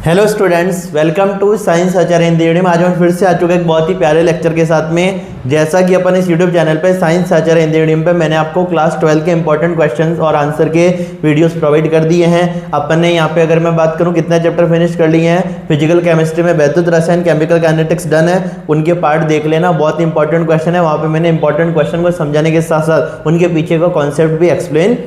Hello students, welcome to science Acharya Hindi medium. आज हम फिर से आ चुके एक बहुत ही प्यारे लेक्चर के साथ में। जैसा कि अपन इस यूट्यूब चैनल पे साइंस आचार्य हिंदी मीडियम पे मैंने आपको क्लास 12 के इंपॉर्टेंट क्वेश्चंस और आंसर के वीडियोस प्रोवाइड कर दिए हैं। अपन ने यहाँ पे अगर मैं बात करूँ कितने चैप्टर फिनिश कर लिए हैं। फिजिकल केमिस्ट्री में वैद्युत रसायन, केमिकल काइनेटिक्स डन है, उनके पार्ट देख लेना, बहुत इंपॉर्टेंट क्वेश्चन है। वहाँ पे मैंने इंपॉर्टेंट क्वेश्चन को समझाने के साथ साथ उनके पीछे का कॉन्सेप्ट भी एक्सप्लेन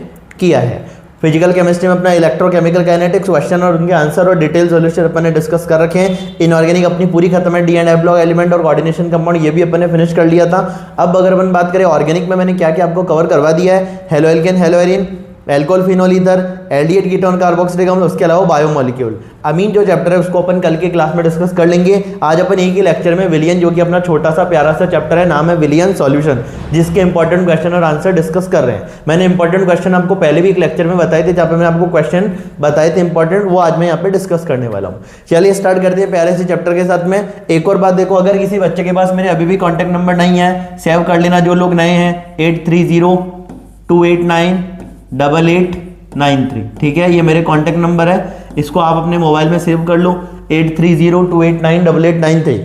किया है। फिजिकल केमिस्ट्री में अपना इलेक्ट्रोकेमिकल काइनेटिक्स क्वेश्चन और उनके आंसर और डिटेल सॉल्यूशन अपन ने डिस्कस कर रखे हैं। इनऑर्गेनिक अपनी पूरी खत्म है, D and F block element और कोऑर्डिनेशन कंपाउंड ये भी अपन ने फिनिश कर लिया था। अब अगर अपन बात करें ऑर्गेनिक में मैंने क्या क्या आपको कवर करवा दिया है। Halo alkane, hello Erin, alcohol phenol ether, aldehyde ketone carboxylic अम्ल, उसके अलावा बायोमोलिक्यूल। अमीन जो चैप्टर है उसको अपन कल के क्लास में डिस्कस कर लेंगे। आज अपन एक ही लेक्चर में विलियन, जो कि अपना छोटा सा प्यारा सा चैप्टर है, नाम है विलियन सॉल्यूशन, जिसके इंपॉर्टेंट क्वेश्चन और आंसर डिस्कस कर रहे हैं। मैंने इंपॉर्टेंट क्वेश्चन आपको पहले भी एक लेक्चर में बताए थे, जहाँ पे मैंने आपको क्वेश्चन बताए थे इंपॉर्टेंट, वो आज मैं यहाँ पे डिस्कस करने वाला हूँ। चलिए स्टार्ट करते हैं प्यारे से चैप्टर के साथ में। एक और बात देखो, अगर किसी बच्चे के पास मेरे अभी भी कॉन्टैक्ट नंबर नहीं है, सेव कर लेना जो लोग नए हैं, 8302898893। ठीक है, ये मेरे कॉन्टैक्ट नंबर है, इसको आप अपने मोबाइल में सेव कर लो, 8302898893।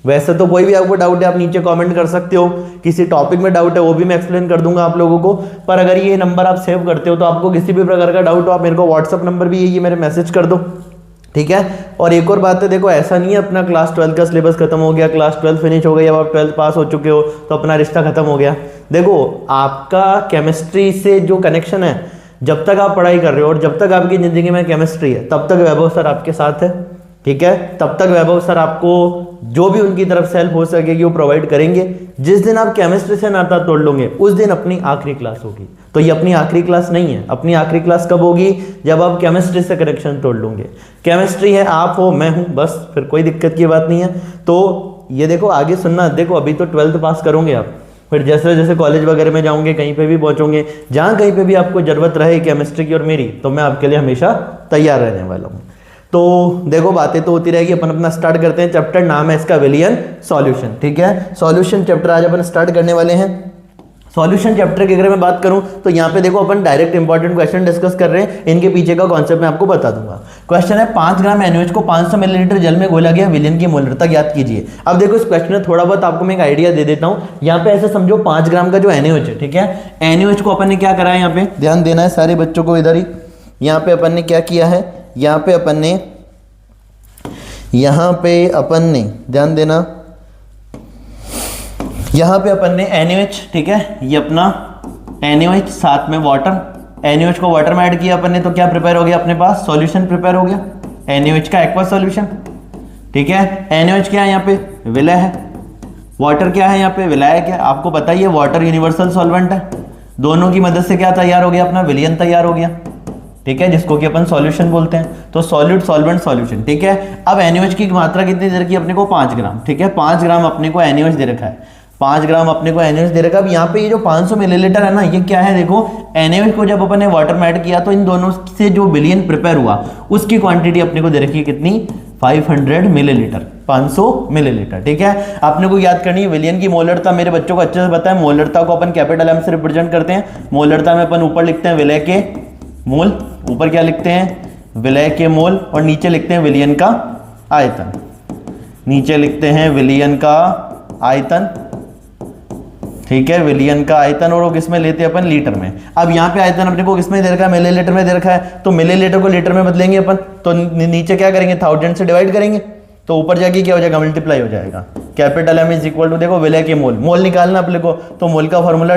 वैसे तो कोई भी आपको डाउट है आप नीचे कमेंट कर सकते हो, किसी टॉपिक में डाउट है वो भी मैं एक्सप्लेन कर दूंगा आप लोगों को। पर अगर ये नंबर आप सेव करते हो तो आपको किसी भी प्रकार का डाउट हो, आप मेरे को व्हाट्सअप नंबर भी ये मेरे मैसेज कर दो। ठीक है, और एक और बात है, देखो ऐसा नहीं है अपना क्लास 12 का सिलेबस खत्म हो गया, क्लास 12 फिनिश हो गई, अब आप 12th पास हो चुके हो तो अपना रिश्ता खत्म हो गया। देखो आपका केमिस्ट्री से जो कनेक्शन है, जब तक आप पढ़ाई कर रहे हो और जब तक आपकी जिंदगी में केमिस्ट्री है, तब तक वैभव सर आपके साथ है। ठीक है, तब तक वैभव सर आपको जो भी उनकी तरफ से हेल्प हो सकेगी वो प्रोवाइड करेंगे। जिस दिन आप केमिस्ट्री से नाता तोड़ लोगे उस दिन अपनी आखिरी क्लास होगी। तो ये अपनी आखिरी क्लास नहीं है, अपनी आखिरी क्लास कब होगी? जब आप केमिस्ट्री से कनेक्शन तोड़ लोगे। केमिस्ट्री है, आप हो, मैं हूं, बस, फिर कोई दिक्कत की बात नहीं है। तो ये देखो आगे सुनना, देखो अभी तो 12th पास करोगे आप, फिर जैसे जैसे कॉलेज वगैरह में जाओगे, कहीं पे भी पहुंचोगे, जहां कहीं पे भी आपको जरूरत रहे केमिस्ट्री की और मेरी, तो मैं आपके लिए हमेशा तैयार रहने वाला हूं। तो देखो बातें तो होती रहेगी, अपन अपना स्टार्ट करते हैं। चैप्टर नाम है इसका विलियन सॉल्यूशन। ठीक है, सॉल्यूशन चैप्टर आज अपन स्टार्ट करने वाले हैं। सॉल्यूशन चैप्टर की अगर मैं बात करूं तो यहाँ पे देखो अपन डायरेक्ट इंपॉर्टेंट क्वेश्चन डिस्कस कर रहे हैं, इनके पीछे का कॉन्सेप्ट मैं आपको बता दूंगा। क्वेश्चन है 5 ग्राम NaOH को 500 मिलीलीटर जल में घोला गया, विलियन की मोलरता ज्ञात कीजिए। अब देखो इस क्वेश्चन में थोड़ा बहुत आपको मैं एक आइडिया दे देता हूँ। यहाँ पे ऐसे समझो 5 ग्राम का जो NaOH है, ठीक है, NaOH को अपन ने क्या करा है, यहाँ पे ध्यान देना है सारे बच्चों को इधर ही। यहाँ पे अपन ने क्या किया है, यहाँ पे अपन ने ध्यान देना, यहाँ पे अपन ने NaOH, ठीक है, ये अपना NaOH साथ में वाटर, NaOH को वाटर में ऐड किया अपन ने, तो क्या प्रिपेयर हो गया अपने पास, सॉल्यूशन प्रिपेयर हो गया, NaOH का एक्वा सॉल्यूशन। ठीक है, NaOH क्या है यहाँ पे, विलय है, वाटर क्या है यहाँ पे, विलय है। क्या आपको पता ही है, वाटर यूनिवर्सल सॉल्वेंट है, दोनों की मदद से क्या तैयार हो गया, अपना विलियन तैयार हो गया। ठीक है, जिसको कि अपन सॉल्यूशन बोलते हैं। तो सॉल्यूट सॉल्वेंट सॉल्यूशन। ठीक है, अब NaOH की मात्रा कितनी दे रखी है अपने को, 5 ग्राम। ठीक है, 5 ग्राम अपने को NaOH दे रखा है, 5 ग्राम अपने को NaOH दे रखा है। अब यहाँ पे ये जो 500 मिलीलीटर है ना, ये क्या है, देखो NaOH को जब अपन ने वाटर में ऐड किया तो इन दोनों से जो विलियन प्रिपेयर हुआ उसकी क्वांटिटी अपने को दे रखी है कितनी, 500 मिलीलीटर, 500 मिलीलीटर। ठीक है, आपने को याद करनी है विलियन की मोलरता, मेरे बच्चों को अच्छे से पता है। मोलरता को अपन कैपिटल M से रिप्रेजेंट करते हैं। मोलरता में अपन ऊपर लिखते हैं विलय के मोल, ऊपर क्या लिखते हैं, विलय के मोल, और नीचे लिखते हैं विलियन का आयतन, नीचे लिखते हैं विलियन का आयतन। ठीक है, विलियन का आयतन, और वो किस में लेते हैं अपन, लीटर में। अब यहाँ पे आयतन अपने को किस में दे रखा है, मिलीलीटर में दे रखा है, तो मिलीलीटर को लीटर में बदलेंगे अपन, तो नीचे क्या करेंगे, 1000 से डिवाइड करेंगे, तो ऊपर जाके क्या हो जाएगा, मल्टीप्लाई हो जाएगा। Capital M is equal to, देखो विलय के मोल, मोल निकालना अपने को, तो मोल का फॉर्मूला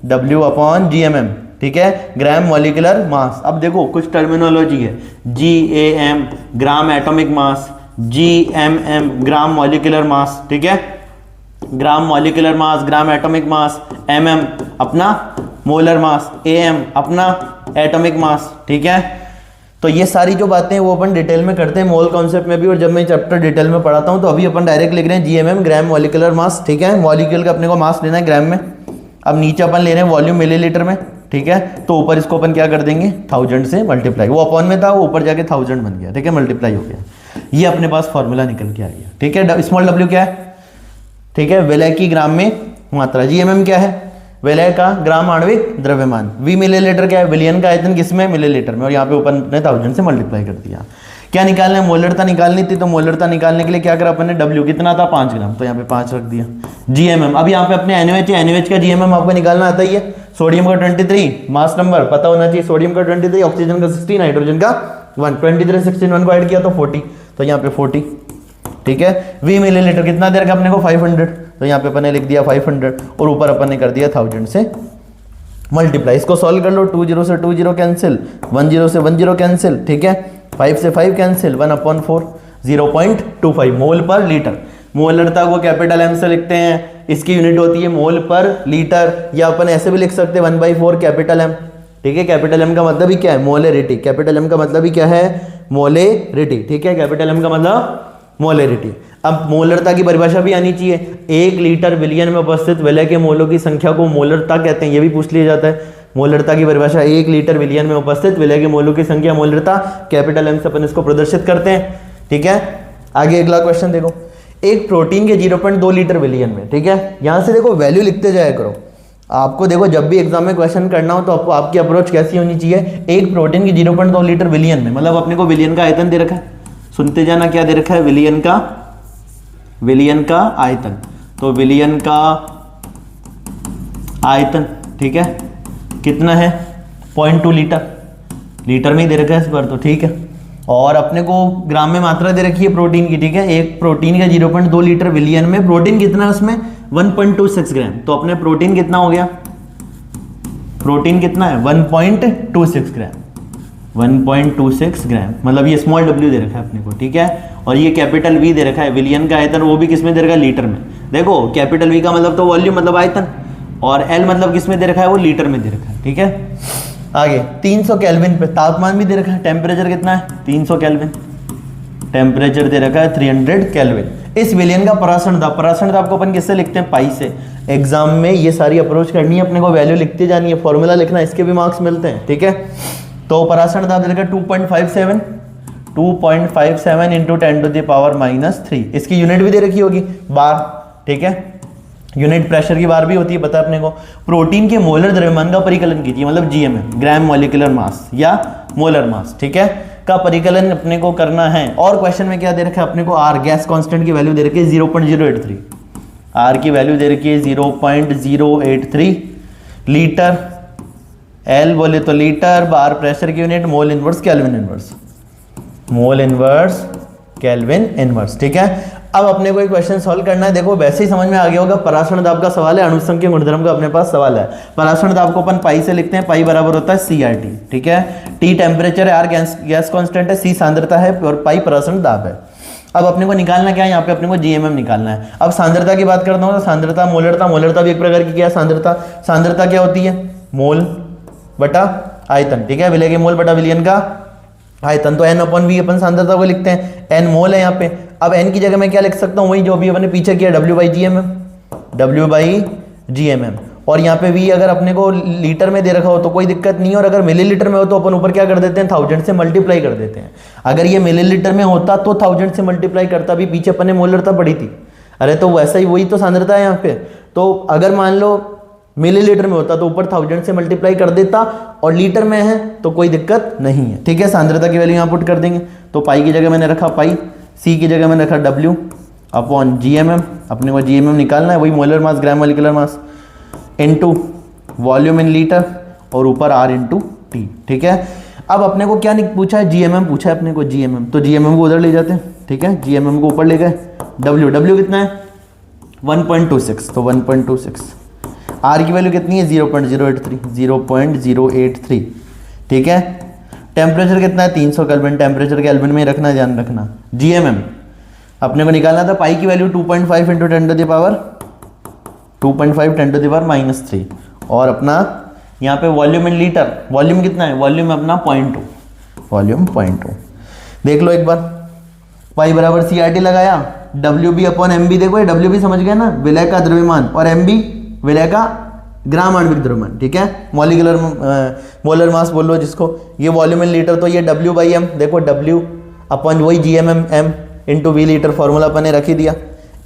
W/GMM। ठीक है, ग्राम मॉलिक्यूलर मास। अब देखो कुछ टर्मिनोलॉजी है, GAM gram atomic mass, GMM gram molecular mass. ठीक है, gram molecular mass, gram atomic mass, MM अपना मोलर मास, AM अपना एटॉमिक मास। ठीक है, तो ये सारी जो बातें हैं वो अपन डिटेल में करते हैं मोल कॉन्सेप्ट में भी, और जब मैं चैप्टर डिटेल में पढ़ाता हूं तो अभी अपन डायरेक्ट लिख रहे हैं GMM ग्राम मॉलिक्यूलर मास। ठीक है, मॉलिक्यूल का अपने को मास लेना है ग्राम में। अब नीचे अपन ले रहे हैं वॉल्यूम मिलीलीटर में। ठीक है, तो ऊपर इसको अपन क्या कर देंगे, 1000 से मल्टीप्लाई, वो अपॉन में था वो ऊपर जाके 1000 बन गया। ठीक है, मल्टीप्लाई हो गया, ये अपने पास फॉर्मूला निकल के आ गया। ठीक है, स्मॉल w क्या है, ठीक है, विलय की ग्राम में मात्रा। GMM क्या है, विलय का ग्राम आणविक द्रव्यमान। V मिलीलीटर क्या है, विलियन का आयतन किसमें, मिलीलीटर में, और यहाँ पे ऊपर ने 1000 से मल्टीप्लाई कर दिया। क्या निकालना है, मोलरता निकालनी थी, तो मोलरता निकालने के लिए क्या करा अपन ने, W कितना था 5 ग्राम, तो यहाँ पे 5 रख दिया। GMM, अब यहाँ पे अपने NaOH है, NaOH का GMM आपको निकालना आता ही है। सोडियम का 23 मास नंबर पता होना चाहिए, सोडियम का 23, ऑक्सीजन का 16, हाइड्रोजन का 1, 23 16 1 को ऐड किया तो 40, तो यहाँ पे 40, ठीक है। V मिलीलीटर कितना दे रखा अपने को 500, तो यहाँ पे अपन ने लिख दिया 500 और ऊपर अपन ने कर दिया 1000 से मल्टीप्लाई। इसको सॉल्व कर लो, 2 0 से 2 0 कैंसिल, 1 0 से 1 0 कैंसिल, ठीक है, 5 से 5 कैंसिल, 1/4, 0.25 मोल पर लीटर। मोलरता को कैपिटल M से लिखते हैं, इसकी यूनिट होती है मोल पर लीटर, या अपन ऐसे भी लिख सकते हैं 1/4 कैपिटल M, ठीक है। कैपिटल M का मतलब ही क्या है, मोलेरिटी। कैपिटल M का मतलब ही क्या है, मोलेरिटी, ठीक है। कैपिटल M का मतलब मोलेरिटी। अब मोलरता की परिभाषा भी आनी चाहिए, 1 लीटर विलियन में उपस्थित विलय के मोलों की संख्या को मोलरता कहते हैं, ये भी पूछ लिया जाता है। मोलरता की परिभाषा 1 लीटर विलियन में उपस्थित विलय के मोलों की संख्या मोलरता, कैपिटल M से अपन इसको प्रदर्शित करते हैं, ठीक है। आगे अगला क्वेश्चन देखो, एक प्रोटीन के 0.2 लीटर विलियन में, ठीक है। यहां से देखो वैल्यू लिखते जाया करो, आपको देखो जब भी एग्जाम में क्वेश्चन करना हो तो आपको आपकी अप्रोच कैसी होनी चाहिए, एक प्रोटीन की 0.2 लीटर विलियन में, मतलब अपने को विलियन का आयतन दे रखा है, सुनते जाना क्या दे रखा है, विलियन का आयतन, तो विलियन का आयतन, ठीक है, कितना है 0.2 लीटर, लीटर में ही दे रखा है इस बार तो, ठीक है। और अपने को ग्राम में मात्रा दे रखी है प्रोटीन की, ठीक है। एक प्रोटीन का 0.2 लीटर विलियन में प्रोटीन कितना है उसमें 1.26 ग्राम, तो अपने प्रोटीन कितना हो गया, प्रोटीन कितना है 1.26 ग्राम, 1.26 ग्राम, मतलब ये स्मॉल w दे रखा है अपने को, ठीक है। और ये कैपिटल V दे रखा है, विलियन का आयतन, वो भी किस में दे रखा है, लीटर में। देखो कैपिटल V का मतलब तो वॉल्यूम मतलब आयतन, और L मतलब किस में दे रखा है, वो लीटर में दे रखा है, ठीक है। आगे 300 केल्विन पे तापमान भी दे रखा है, टेम्परेचर कितना है 300 केल्विन, टेम्परेचर दे रखा है 300 केल्विन। इस विलियन का परासरण दाब को अपन किससे लिखते हैं, पाई से। एग्जाम में ये सारी अप्रोच करनी है अपने को, वैल्यू लिखती जानी है, फॉर्मूला लिखना, इसके भी मार्क्स मिलते हैं, ठीक है। तो परासरण दाब दे रखा है 2.57 इंटू 10⁻³ इसकी यूनिट भी दे रखी होगी बार, ठीक है। यूनिट प्रेशर की बार भी होती है, पता है अपने को। प्रोटीन के मोलर द्रव्यमान का परिकलन कीजिए, मतलब GMM, ग्राम मॉलिक्यूलर मास या मोलर मास, ठीक है, का परिकलन अपने को करना है। और क्वेश्चन में क्या दे रखा है अपने को, R गैस कांस्टेंट की वैल्यू दे रखी है 0.083, R की वैल्यू दे रखी है 0.083 लीटर, L बोले तो लीटर, बार प्रेशर की यूनिट, मोल इनवर्स केल्विन इनवर्स, मोल इनवर्स केल्विन इनवर्स, ठीक है। अब अपने को एक क्वेश्चन सॉल्व करना है, देखो वैसे ही समझ में आ गया होगा, परासरण दाब का सवाल है, अणुसंख्यक गुणधर्म का अपने पास सवाल है। परासरण दाब को अपन पाई से लिखते हैं, पाई बराबर होता है CRT, ठीक है। T टेम्परेचर है, R गैस कांस्टेंट है, C सांद्रता है और पाई परासरण दाब है। अब अपने को निकालना क्या है, यहाँ पे अपने को GMM निकालना है। अब सांद्रता की बात करता हूँ तो सांद्रता, मोलरता भी एक प्रकार की क्या है, सांद्रता क्या होती है, मोल बटा आयतन, ठीक है, विलय के मोल बटा विलियन का आयतन, तो N/V अपन सांद्रता को लिखते हैं, N मोल है यहाँ पे। अब N की जगह मैं क्या लिख सकता हूँ, वही जो अभी अपने पीछे किया, W/GMM। और यहाँ पे V अगर अपने को लीटर में दे रखा हो तो कोई दिक्कत नहीं है, और अगर मिलीलीटर में हो तो अपन ऊपर क्या कर देते हैं, 1000 से मल्टीप्लाई कर देते हैं। अगर ये मिलीलीटर में होता तो 1000 से मल्टीप्लाई करता, भी पीछे अपन ने मोलरता पढ़ी थी, अरे तो वैसा ही वही तो सांद्रता है यहाँ पे। तो अगर मान लो मिलीलीटर में होता तो ऊपर 1000 से मल्टीप्लाई कर देता, और लीटर में है तो कोई दिक्कत नहीं है, ठीक है। सांद्रता की वैल्यू यहाँ पुट कर देंगे, तो पाई की जगह मैंने रखा पाई, C की जगह मैंने रखा W/GMM, अपने को GMM निकालना है, वही molar mass gram molecular mass into volume in litre, और ऊपर R/T, ठीक है। अब अपने को क्या पूछा है, GMM पूछा है अपने को, GMM, तो GMM को उधर ले जाते हैं, ठीक है। GMM को ऊपर ले गए, W कितना है 1.26, तो 1.26, R की वैल्यू कितनी है 0.083, ठीक है। टेम्परेचर कितना है 300 केल्विन, टेम्परेचर केल्विन में रखना, ध्यान रखना। GMM अपने को निकालना था, पाई की वैल्यू 2.5 इंटू 10⁻³ और अपना यहाँ पे वॉल्यूम इन लीटर, वॉल्यूम कितना है, वॉल्यूम अपना 0.2, वॉल्यूम 0.2। देख लो एक बार, पाई बराबर CRT लगाया, WB/MB, देखो ये WB समझ गए ना, विलय का द्रव्यमान, और MB विलय का ग्राम आणविक द्रव्यमान, ठीक है, मॉलिक्यूलर मोलर मास बोल लो जिसको। ये वॉल्यूम इन लीटर, तो ये W/M, देखो W अपन वही GMM M into V litre, formula अपन ने रख ही दिया।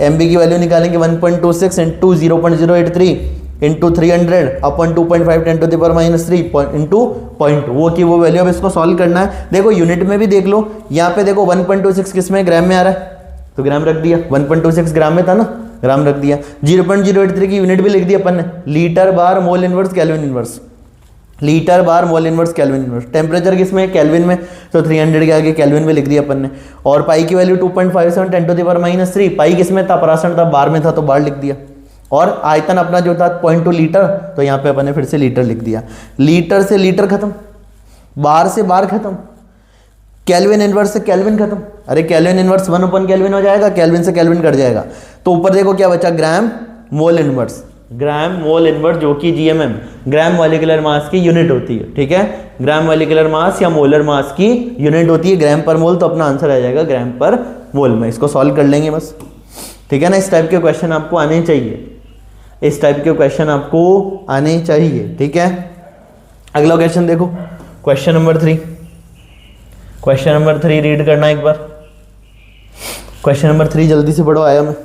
MB की वैल्यू निकालेंगे 1.26 इंटू 0.083, इंटू 300 अपन 2.5 10 टू द पावर -3 इंटू 0.2 वो की वो वैल्यू। अब इसको सॉल्व करना है। देखो यूनिट में भी देख लो, यहाँ पे देखो 1.26 किस में, ग्राम में आ रहा है, तो ग्राम रख दिया। 1.26 ग्राम में था ना, ग्राम रख दिया। 0.083 की यूनिट भी लिख दी अपन ने, litre bar mole inverse kelvin inverse, litre bar mole inverse kelvin inverse. Temperature किसमें, केल्विन में, तो 300 के आगे केल्विन में लिख दिया अपन ने। और पाई की वैल्यू 2.57 10 टू द पावर -3, पाई किसमें था, परासठ था, बार में था तो बार लिख दिया। और आयतन अपना जो था 0.2 लीटर, तो यहाँ पे अपन ने फिर से लीटर लिख दिया। लीटर से लीटर खत्म, बार से बार खत्म, केल्विन इनवर्स से केल्विन खत्म। अरे केल्विन इनवर्स 1 केल्विन हो जाएगा, केल्विन से केल्विन कट जाएगा। तो ऊपर देखो क्या बचा, ग्राम मोल इनवर्स, ग्राम मोल इनवर्स जो कि जीएमएम ग्राम मॉलिक्यूलर मास की यूनिट होती है। ठीक है, ग्राम मॉलिक्यूलर मास या मोलर मास की यूनिट होती है ग्राम पर मोल, तो अपना आंसर आ जाएगा ग्राम पर मोल में। इसको सॉल्व कर लेंगे बस। ठीक है ना, इस टाइप के क्वेश्चन आपको आने चाहिए, इस टाइप के क्वेश्चन आपको आने चाहिए। ठीक है, अगला क्वेश्चन देखो, question number 3। Question number 3 read करना एक बार। क्वेश्चन नंबर 3 जल्दी से पढ़ो, आया मैं।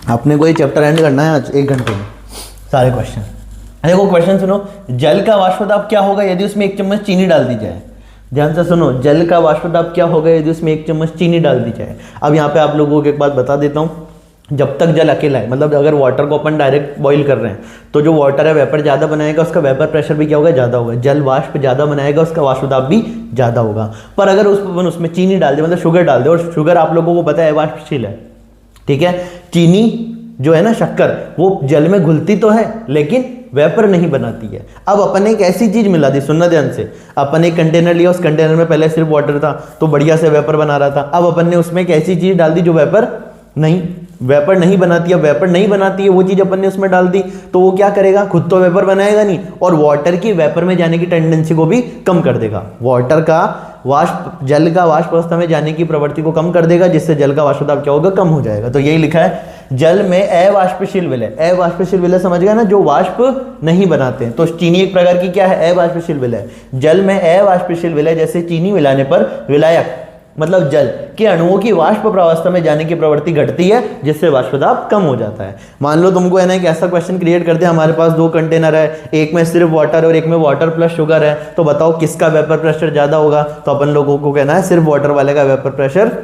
आपने कोई चैप्टर एंड करना है आज 1 घंटे में, सारे क्वेश्चन। देखो क्वेश्चन सुनो, जल का वाष्प दाब क्या होगा यदि उसमें 1 चम्मच चीनी डाल दी जाए। ध्यान से सुनो, जल का वाष्प दाब क्या होगा यदि उसमें 1 चम्मच चीनी डाल दी जाए। अब यहाँ पे आप लोगों को एक बात बता देता हूँ, जब तक जल अकेला है, मतलब अगर वाटर को अपन डायरेक्ट बॉईल कर रहे हैं, तो जो वाटर है वेपर ज़्यादा बनाएगा, उसका वेपर प्रेशर भी क्या होगा, ज़्यादा होगा। जल वाष्प ज़्यादा बनाएगा, उसका वाष्प दाब भी ज़्यादा होगा। पर अगर उसमें चीनी डाल दे, मतलब शुगर डाल दे, और शुगर आप लोगों को पता है वाष्पशील है। ठीक है, चीनी जो है ना, शक्कर, वो जल में घुलती तो है लेकिन वेपर नहीं बनाती है। अब अपन ने एक ऐसी चीज मिला दी, सुनना ध्यान से, अपन एक कंटेनर लिया, उस कंटेनर में पहले सिर्फ वाटर था तो बढ़िया से वेपर बना रहा था। अब अपन ने उसमें एक ऐसी चीज डाल दी जो वेपर नहीं बनाती है। वेपर नहीं बनाती है वो चीज अपन ने उसमें डाल दी, तो वो क्या करेगा, खुद तो वेपर बनाएगा नहीं, और वाटर की वेपर में जाने की टेंडेंसी को भी कम कर देगा। वाटर का वाष्प, जल का वाष्प अवस्था में जाने की प्रवृत्ति को कम कर देगा, जिससे जल का वाष्प दाब क्या होगा, कम हो जाएगा। तो यही लिखा है, जल में अवाष्पशील विलय। अवाष्पशील विलय समझ गया ना, जो वाष्प नहीं बनाते हैं। तो चीनी एक प्रकार की क्या है, अवाष्पशील विलय। जल में अवाष्पशील विलय, जैसे चीनी मिलाने पर विलायक मतलब जल के अणुओं की वाष्प प्रावस्था में जाने की प्रवृत्ति घटती है, जिससे वाष्प दाब कम हो जाता है। मान लो तुमको है ना एक ऐसा क्वेश्चन क्रिएट कर दिया, हमारे पास 2 कंटेनर है, एक में सिर्फ वाटर और एक में वाटर प्लस शुगर है, तो बताओ किसका वेपर प्रेशर ज्यादा होगा। तो अपन लोगों को कहना है सिर्फ वाटर वाले का वेपर प्रेशर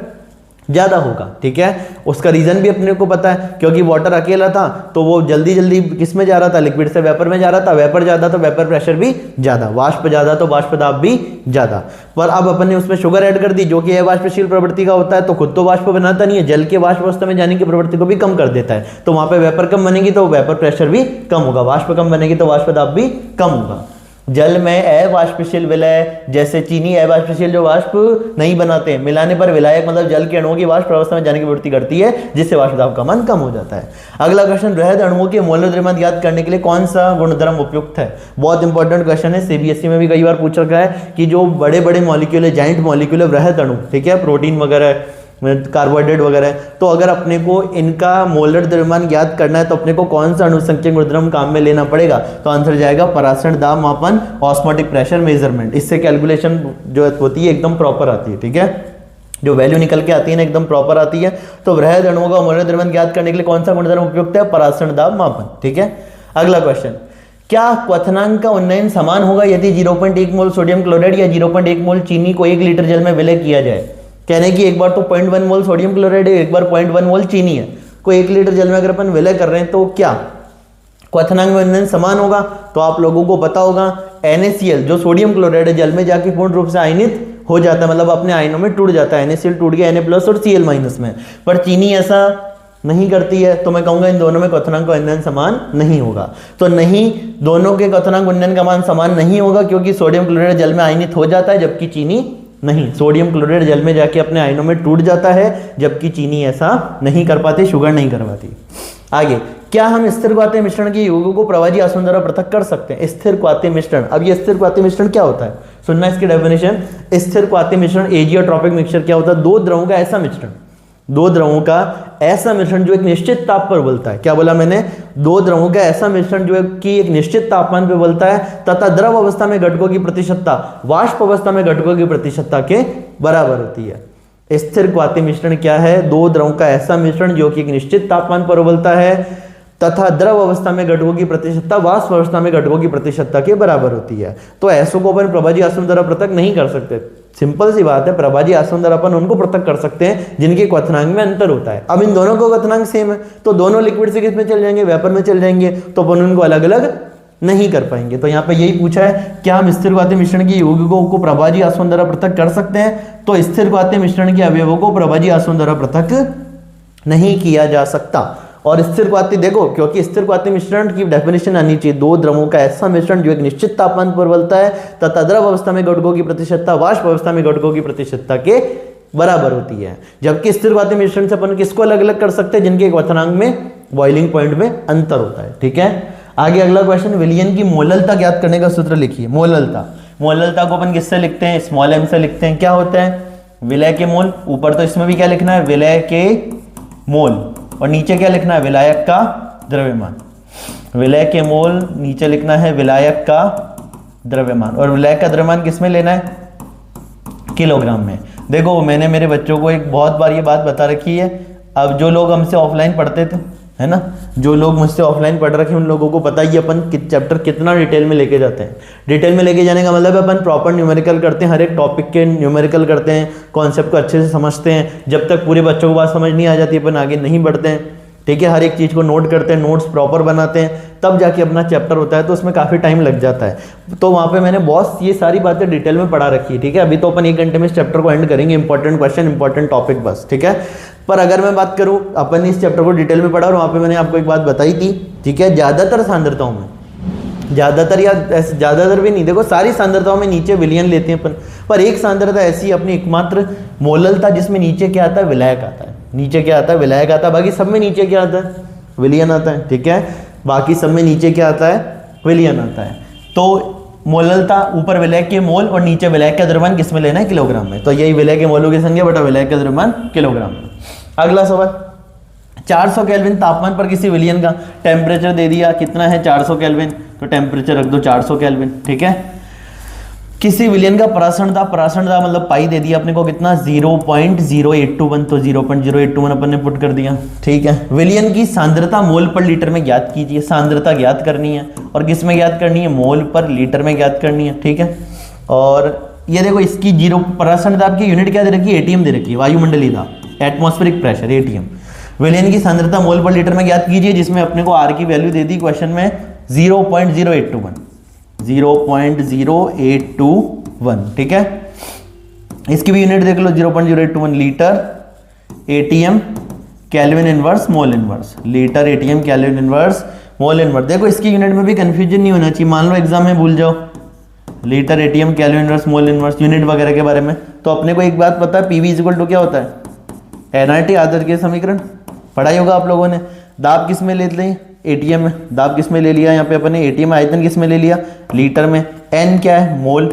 ज्यादा होगा। ठीक है, उसका रीजन भी अपने को पता है, क्योंकि वाटर अकेला था तो वो जल्दी जल्दी किस में जा रहा था, लिक्विड से वेपर में जा रहा था। वेपर ज्यादा तो वेपर प्रेशर भी ज्यादा, वाष्प ज्यादा तो वाष्प दाब भी ज्यादा। पर अब अपन ने उसमें शुगर ऐड कर दी, जो कि अवाष्पशील प्रवृत्ति का होता है, तो खुद तो वाष्प बनाता नहीं है, जल के वाष्प अवस्था में जाने की प्रवृत्ति को भी कम कर देता है। तो वहां पे वेपर कम बनेगी तो वेपर प्रेशर भी कम होगा, वाष्प कम बनेगी तो वाष्प दाब भी कम होगा। जल में अवाष्पशील विलय, जैसे चीनी अवाष्पशील जो वाष्प नहीं बनाते हैं, मिलाने पर विलायक मतलब जल के अणुओं की वाष्प अवस्था में जाने की प्रवृत्ति करती है, जिससे वाष्प दाब का मान कम हो जाता है। अगला क्वेश्चन, वृहद अणुओं के मोलर द्रव्यमान ज्ञात करने के लिए कौन सा गुणधर्म उपयुक्त है। बहुत इंपॉर्टेंट क्वेश्चन है, सीबीएसई में भी कई बार पूछ रखा है कि जो बड़े बड़े मॉलिक्यूल है, जाइंट मॉलिक्यूल है, वृहद अणु, ठीक है, प्रोटीन वगैरह, कार्बोहाइड्रेट वगैरह, तो अगर अपने को इनका मोलर द्रव्यमान ज्ञात करना है तो अपने को कौन सा अणुसंख्यक गुणधर्म काम में लेना पड़ेगा। तो आंसर जाएगा परासरण दाब मापन, ऑस्मोटिक प्रेशर मेजरमेंट। इससे कैलकुलेशन जो होती है एकदम प्रॉपर आती है। ठीक है, जो वैल्यू निकल के आती है ना एकदम प्रॉपर आती है। तो वृहद अणुओं का मोलर द्रव्यमान ज्ञात करने के लिए कौन सा गुणधर्म उपयुक्त है, परासरण दाब मापन। ठीक है, अगला क्वेश्चन, क्या क्वथनांक का उन्नयन समान होगा यदि 0.1 मोल सोडियम क्लोराइड या 0.1 मोल चीनी को 1 लीटर जल में विलय किया जाए। कहने की एक बार तो 0.1 मोल सोडियम क्लोराइड है, एक बार 0.1 मोल चीनी है, कोई 1 लीटर जल में अगर अपन विलय कर रहे हैं तो क्या क्वथनांक में उन्नयन समान होगा। तो आप लोगों को पता होगा NaCl जो सोडियम क्लोराइड है जल में जाके पूर्ण रूप से आयनित हो जाता है, मतलब अपने आयनों में टूट जाता है। NaCl टूट गया Na+ और Cl- में, पर चीनी ऐसा नहीं करती है। तो मैं कहूंगा इन दोनों में क्वथनांक का उन्नयन समान नहीं होगा। तो नहीं, दोनों के क्वथनांक उन्नयन का मान समान नहीं होगा, क्योंकि सोडियम क्लोराइड जल में आयनित हो जाता है जबकि चीनी नहीं। सोडियम क्लोराइड जल में जाके अपने आयनों में टूट जाता है, जबकि चीनी ऐसा नहीं कर पाती, शुगर नहीं कर पाती। आगे, क्या हम स्थिर क्वाथीय मिश्रण के यौगिकों को प्रवाही आसवन द्वारा पृथक कर सकते हैं। स्थिर क्वाथीय मिश्रण, अब ये स्थिर क्वाथीय मिश्रण क्या होता है, सुनना इसकी डेफिनेशन। स्थिर क्वाथीय मिश्रण एजियोट्रॉपिक मिक्सचर क्या होता है, 2 द्रवों का ऐसा मिश्रण दो द्रवों का ऐसा मिश्रण जो एक निश्चित ताप पर उबलता है। क्या बोला मैंने? दो द्रवों का ऐसा मिश्रण जो कि एक निश्चित तापमान पर उबलता है तथा द्रव अवस्था में घटकों की प्रतिशतता वाष्प अवस्था में घटकों की प्रतिशतता के बराबर होती है। स्थिर क्वाथी मिश्रण क्या है? दो द्रवों का ऐसा मिश्रण जो कि एक निश्चित तापमान पर उबलता है तथा द्रव अवस्था में घटकों की प्रतिशतता वाष्प अवस्था में घटकों की प्रतिशतता के बराबर होती है। तो ऐसों को अपन प्रभाजी आसवन द्वारा पृथक नहीं कर सकते। सिंपल सी बात है, प्रभाजी आसवन द्वारा अपन उनको पृथक कर सकते हैं जिनके क्वथनांक में अंतर होता है। अब इन दोनों को क्वथनांक सेम है तो दोनों लिक्विड से किस में चल जाएंगे? वेपर में चल जाएंगे, तो अपन उनको अलग अलग नहीं कर पाएंगे। तो यहाँ पे यही पूछा है, क्या हम स्थिर क्वाथी मिश्रण के यौगिकों को प्रभाजी आसवन द्वारा पृथक कर सकते हैं? तो स्थिर क्वाथी मिश्रण के अवयवों को प्रभाजी आसवन द्वारा पृथक नहीं किया जा सकता। और स्थिर क्वाथी देखो, क्योंकि स्थिर क्वाथी मिश्रण की डेफिनेशन आनी चाहिए, दो द्रवों का ऐसा मिश्रण जो एक निश्चित तापमान पर उबलता है तथा द्रव अवस्था में घटकों की प्रतिशतता वाष्प अवस्था में घटकों की प्रतिशतता के बराबर होती है। जबकि स्थिर क्वाथी मिश्रण से अपन किसको अलग अलग कर सकते हैं? जिनके क्वथनांक में बॉइलिंग पॉइंट में अंतर होता है। ठीक है, आगे अगला क्वेश्चन, विलयन की मोललता ज्ञात करने का सूत्र लिखिए। मोललता को अपन किससे लिखते हैं? स्मॉल m से लिखते हैं। क्या होता है? विलय के मोल। ऊपर तो इसमें भी क्या लिखना है? विलय के मोल, और नीचे क्या लिखना है? विलायक का द्रव्यमान। विलय के मोल, नीचे लिखना है विलायक का द्रव्यमान। और विलायक का द्रव्यमान किसमें लेना है? किलोग्राम में। देखो मैंने मेरे बच्चों को एक बहुत बार ये बात बता रखी है। अब जो लोग हमसे ऑफलाइन पढ़ते थे, है ना, जो लोग मुझसे ऑफलाइन पढ़ रखे उन लोगों को पता ही अपन चैप्टर कितना डिटेल में लेके जाते हैं। डिटेल में लेके जाने का मतलब अपन प्रॉपर न्यूमेरिकल करते हैं, हर एक टॉपिक के न्यूमेरिकल करते हैं, कॉन्सेप्ट को अच्छे से समझते हैं। जब तक पूरे बच्चों को बात समझ नहीं आ जाती अपन आगे नहीं बढ़ते हैं। ठीक है, हर एक चीज़ को नोट करते हैं, नोट्स प्रॉपर बनाते हैं, तब जाके अपना चैप्टर होता है, तो उसमें काफ़ी टाइम लग जाता है। तो वहाँ पे मैंने बहुत ये सारी बातें डिटेल में पढ़ा रखी है। ठीक है, अभी तो अपन 1 घंटे में इस चैप्टर को एंड करेंगे, इंपॉर्टेंट क्वेश्चन इंपॉर्टेंट टॉपिक बस। ठीक है, पर अगर मैं बात करूँ, अपन ने इस चैप्टर को डिटेल में पढ़ा और वहाँ पे मैंने आपको एक बात बताई थी। ठीक है, ज़्यादातर सांद्रताओं में, ज़्यादातर या ज़्यादातर भी नहीं, देखो सारी सांद्रताओं में नीचे विलयन लेते हैं अपन, पर एक सांद्रता ऐसी अपनी एकमात्र मोललता जिसमें नीचे क्या आता है? विलायक आता है। नीचे क्या आता है? विलायक आता है। बाकी सब में नीचे क्या आता है? विलयन आता है। ठीक है, बाकी सब में नीचे क्या आता है? विलयन आता है। तो मोललता ऊपर विलायक के मोल और नीचे विलायक का द्रव्यमान किस में लेना है? किलोग्राम में। तो यही विलायक के मोलों की संख्या बटा विलायक का द्रव्यमान किलोग्राम में। अगला सवाल, 400 केल्विन तापमान पर किसी विलयन का टेम्परेचर दे दिया, कितना है? 400 केल्विन, तो टेम्परेचर रख दो 400 केल्विन। ठीक है, किसी विलयन का परासरण दाब मतलब पाई दे दिया अपने को, कितना? 0.0821, तो 0.081 अपन ने पुट कर दिया। ठीक है, विलयन की सांद्रता मोल पर लीटर में ज्ञात कीजिए। सांद्रता ज्ञात करनी है, और किस में ज्ञात करनी है? मोल पर लीटर में ज्ञात करनी है। ठीक है, और ये देखो इसकी परासरण दाब की यूनिट क्या दे रखी है? एटीएम दे रखी है, वायुमंडलीय दाब, एटमॉस्फेरिक प्रेशर, एटीएम। विलयन की सांद्रता मोल पर लीटर में ज्ञात कीजिए, जिसमें अपने को आर की वैल्यू दे दी क्वेश्चन में 0.0821। 0.0821। ठीक है, इसकी भी यूनिट देख लो, 0.0821 litre ATM kelvin inverse mole inverse. Litre ATM kelvin inverse mole inverse. देखो इसकी यूनिट में भी कंफ्यूजन नहीं होना चाहिए, मान लो एग्जाम में भूल जाओ litre ATM kelvin inverse mole inverse unit वगैरह के बारे में, तो अपने को एक बात पता है, पीवी इक्वल टू क्या होता है? एनआरटी आदर्श के समीकरण पढ़ाई होगा आप लोगों ने। दाब किस में ले लें? एटीएम में। दाब किस में ले लिया? यहाँ पे अपन ने एटीएम आयतन किस में ले लिया? लीटर में। एन क्या है? मोल।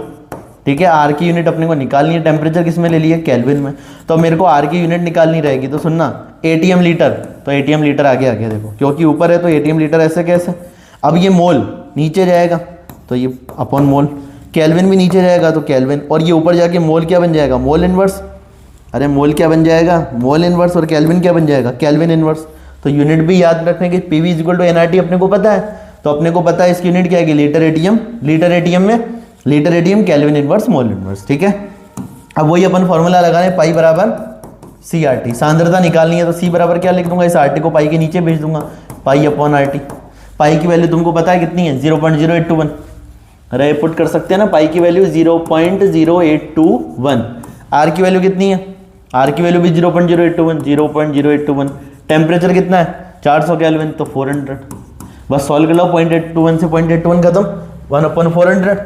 ठीक है, आर की यूनिट अपने को निकालनी है, टेम्परेचर किस में ले लिया? केल्विन में। तो मेरे को आर की यूनिट निकालनी रहेगी, तो सुनना एटीएम लीटर, तो एटीएम लीटर आगे आ गया, देखो क्योंकि ऊपर है तो एटीएम लीटर ऐसे कैसे। अब ये मोल नीचे जाएगा तो ये अपॉन मोल, केल्विन भी नीचे जाएगा तो केल्विन, और ये ऊपर जाके मोल क्या बन जाएगा? Mole inverse. अरे मोल क्या बन जाएगा? Mole inverse. और केल्विन क्या बन जाएगा? Kelvin inverse. तो यूनिट भी याद रखने की, पीवी इक्वल टू एनआरटी अपने को पता है, तो अपने को पता है इसकी यूनिट क्या है? Litre ATM. लीटर एटीएम में litre ATM kelvin inverse mole inverse. ठीक है, अब वही अपन फॉर्मूला लगा रहे हैं, पाई बराबर सी आर टी। सांद्रता निकालनी है तो सी बराबर क्या लिख दूंगा? इस आर टी को पाई के नीचे भेज दूंगा, पाई अपॉन आर टी। पाई की वैल्यू तुमको पता है कितनी है? 0.0821। अरे पुट कर सकते हैं ना, पाई की वैल्यू 0.0821। आर की वैल्यू कितनी है? आर की वैल्यू भी 0.0821। टेम्परेचर कितना है? 400 केल्विन, तो 400। बस सॉल्व कर लो, 0.81 से 0.81 खत्म, 1/400।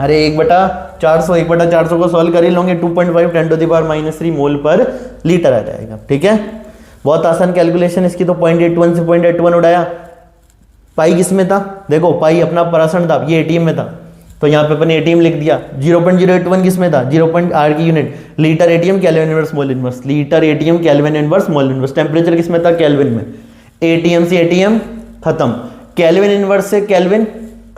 अरे 1/400, 1/400 को सॉल्व कर ही लोगे, 2.5 10⁻³ मोल पर लीटर आ जाएगा। ठीक है, बहुत आसान कैलकुलेशन इसकी। तो 0.81 से 0.81 उड़ाया, पाई किस में था? देखो पाई अपना परासरण दाब, ये एटीएम में था, तो यहाँ पे अपन एटीएम लिख दिया। 0.081 किसमें था, 0.8 की unit, litre ATM kelvin inverse mole inverse, litre ATM kelvin inverse mole inverse. Temperature किसमें था, केल्विन में। एटीएम से एटीएम खत्म, केल्विन इनवर्स से केल्विन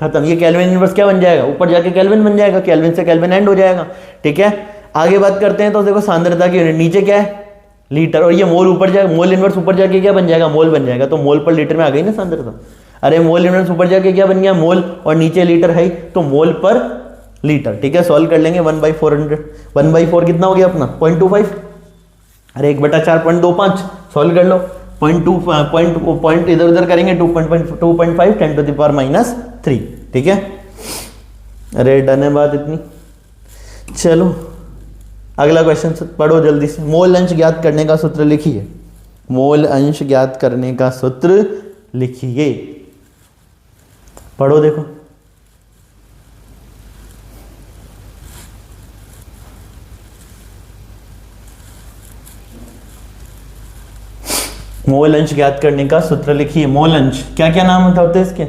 खत्म। ये केल्विन इनवर्स क्या बन जाएगा, ऊपर जाके केल्विन बन जाएगा, केल्विन से केल्विन एंड हो जाएगा। ठीक है, आगे बात करते हैं। तो देखो सांद्रता की यूनिट नीचे क्या है, लीटर, और ये मोल ऊपर जाए, मोल इनवर्स ऊपर जाके क्या बन जाएगा, मोल बन जाएगा। तो मोल पर लीटर में आ गई ना सांद्रता। अरे मोल इनवर्स ऊपर जाके क्या बन गया, मोल, और नीचे लीटर है तो मोल पर लीटर। ठीक है, सॉल्व कर लेंगे। 1/400, 1/4 कितना हो गया अपना 0.25, अरे 1/4 0.25, सॉल्व कर लो। पॉइंट इधर उधर करेंगे 2.5 10⁻³ ठीक है। अरे डन है बात इतनी। चलो अगला क्वेश्चन पढ़ो जल्दी से। मोल अंश ज्ञात करने का सूत्र लिखिए, मोल अंश ज्ञात करने का सूत्र लिखिए, पढ़ो देखो। मोल अंश ज्ञात करने का सूत्र लिखिए। मोल अंश क्या क्या नाम होते हैं इसके,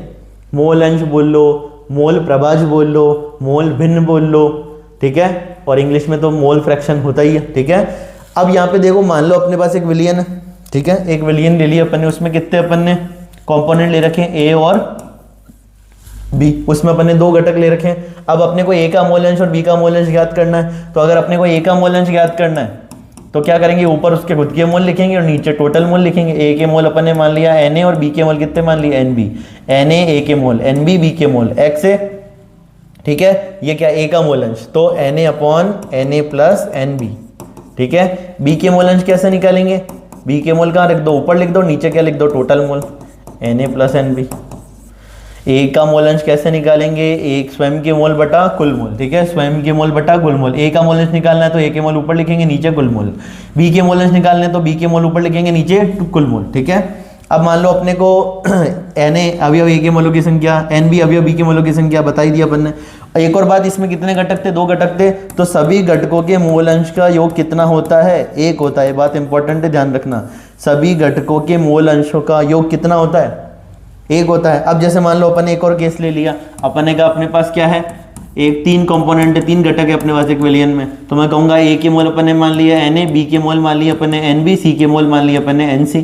मोल अंश बोल लो, मोल प्रभाज बोल लो, मोल भिन्न बोल लो। ठीक है, और इंग्लिश में तो मोल फ्रैक्शन होता ही है। ठीक है, अब यहाँ पे देखो, मान लो अपने पास एक विलियन है। ठीक है, एक विलियन ले लिया अपन ने, उसमें कितने अपन ने कंपोनेंट ले रखे हैं, ए और बी, उसमें अपन ने 2 घटक ले रखे हैं। अब अपने को ए का मोल अंश और बी का मोल अंश ज्ञात करना है। तो अगर अपने को ए का मोल अंश ज्ञात करना है तो क्या करेंगे, ऊपर उसके खुद के मोल लिखेंगे और नीचे टोटल मोल लिखेंगे। ए के मोल अपन ने मान लिया Na और बी के मोल कितने मान लिए Nb, Na ए के मोल, Nb बी के मोल, x है। ठीक है, ये क्या ए का मोल अंश, तो Na/Na प्लस Nb। ठीक है, बी के मोल अंश कैसे निकालेंगे, बी के मोल कहाँ रख दो, ऊपर लिख दो, नीचे क्या लिख दो, total mole Na plus Nb। ए का मोल अंश कैसे निकालेंगे, एक स्वयं के मोल बटा कुल मोल। ठीक है, स्वयं के मोल बटा कुल मोल। ए का मोल अंश निकालना है तो ए के मोल ऊपर लिखेंगे, नीचे कुल मोल। बी के मोल अंश निकालना है तो बी के मोल ऊपर लिखेंगे, नीचे कुल मोल। ठीक है, अब मान लो अपने को Na अवयव ए के मोलों की संख्या, Nb अवयव बी के मोलों की संख्या बताई दी अपन ने। एक और बात, इसमें कितने घटक थे, 2 घटक थे, तो सभी घटकों के मोल अंश का योग कितना होता है, 1 होता है। बात इंपॉर्टेंट है, ध्यान रखना, सभी घटकों के मोल अंशों का योग कितना होता है, 1 होता है। अब जैसे मान लो अपन ने एक और केस ले लिया, अपन का अपने पास क्या है, एक 3 कंपोनेंट है, 3 घटक है अपने पास एक विलियन में। तो मैं कहूंगा ए के मोल अपन ने मान लिया Na, बी के मोल मान लिया अपन ने Nb, सी के मोल मान लिया अपन ने Nc।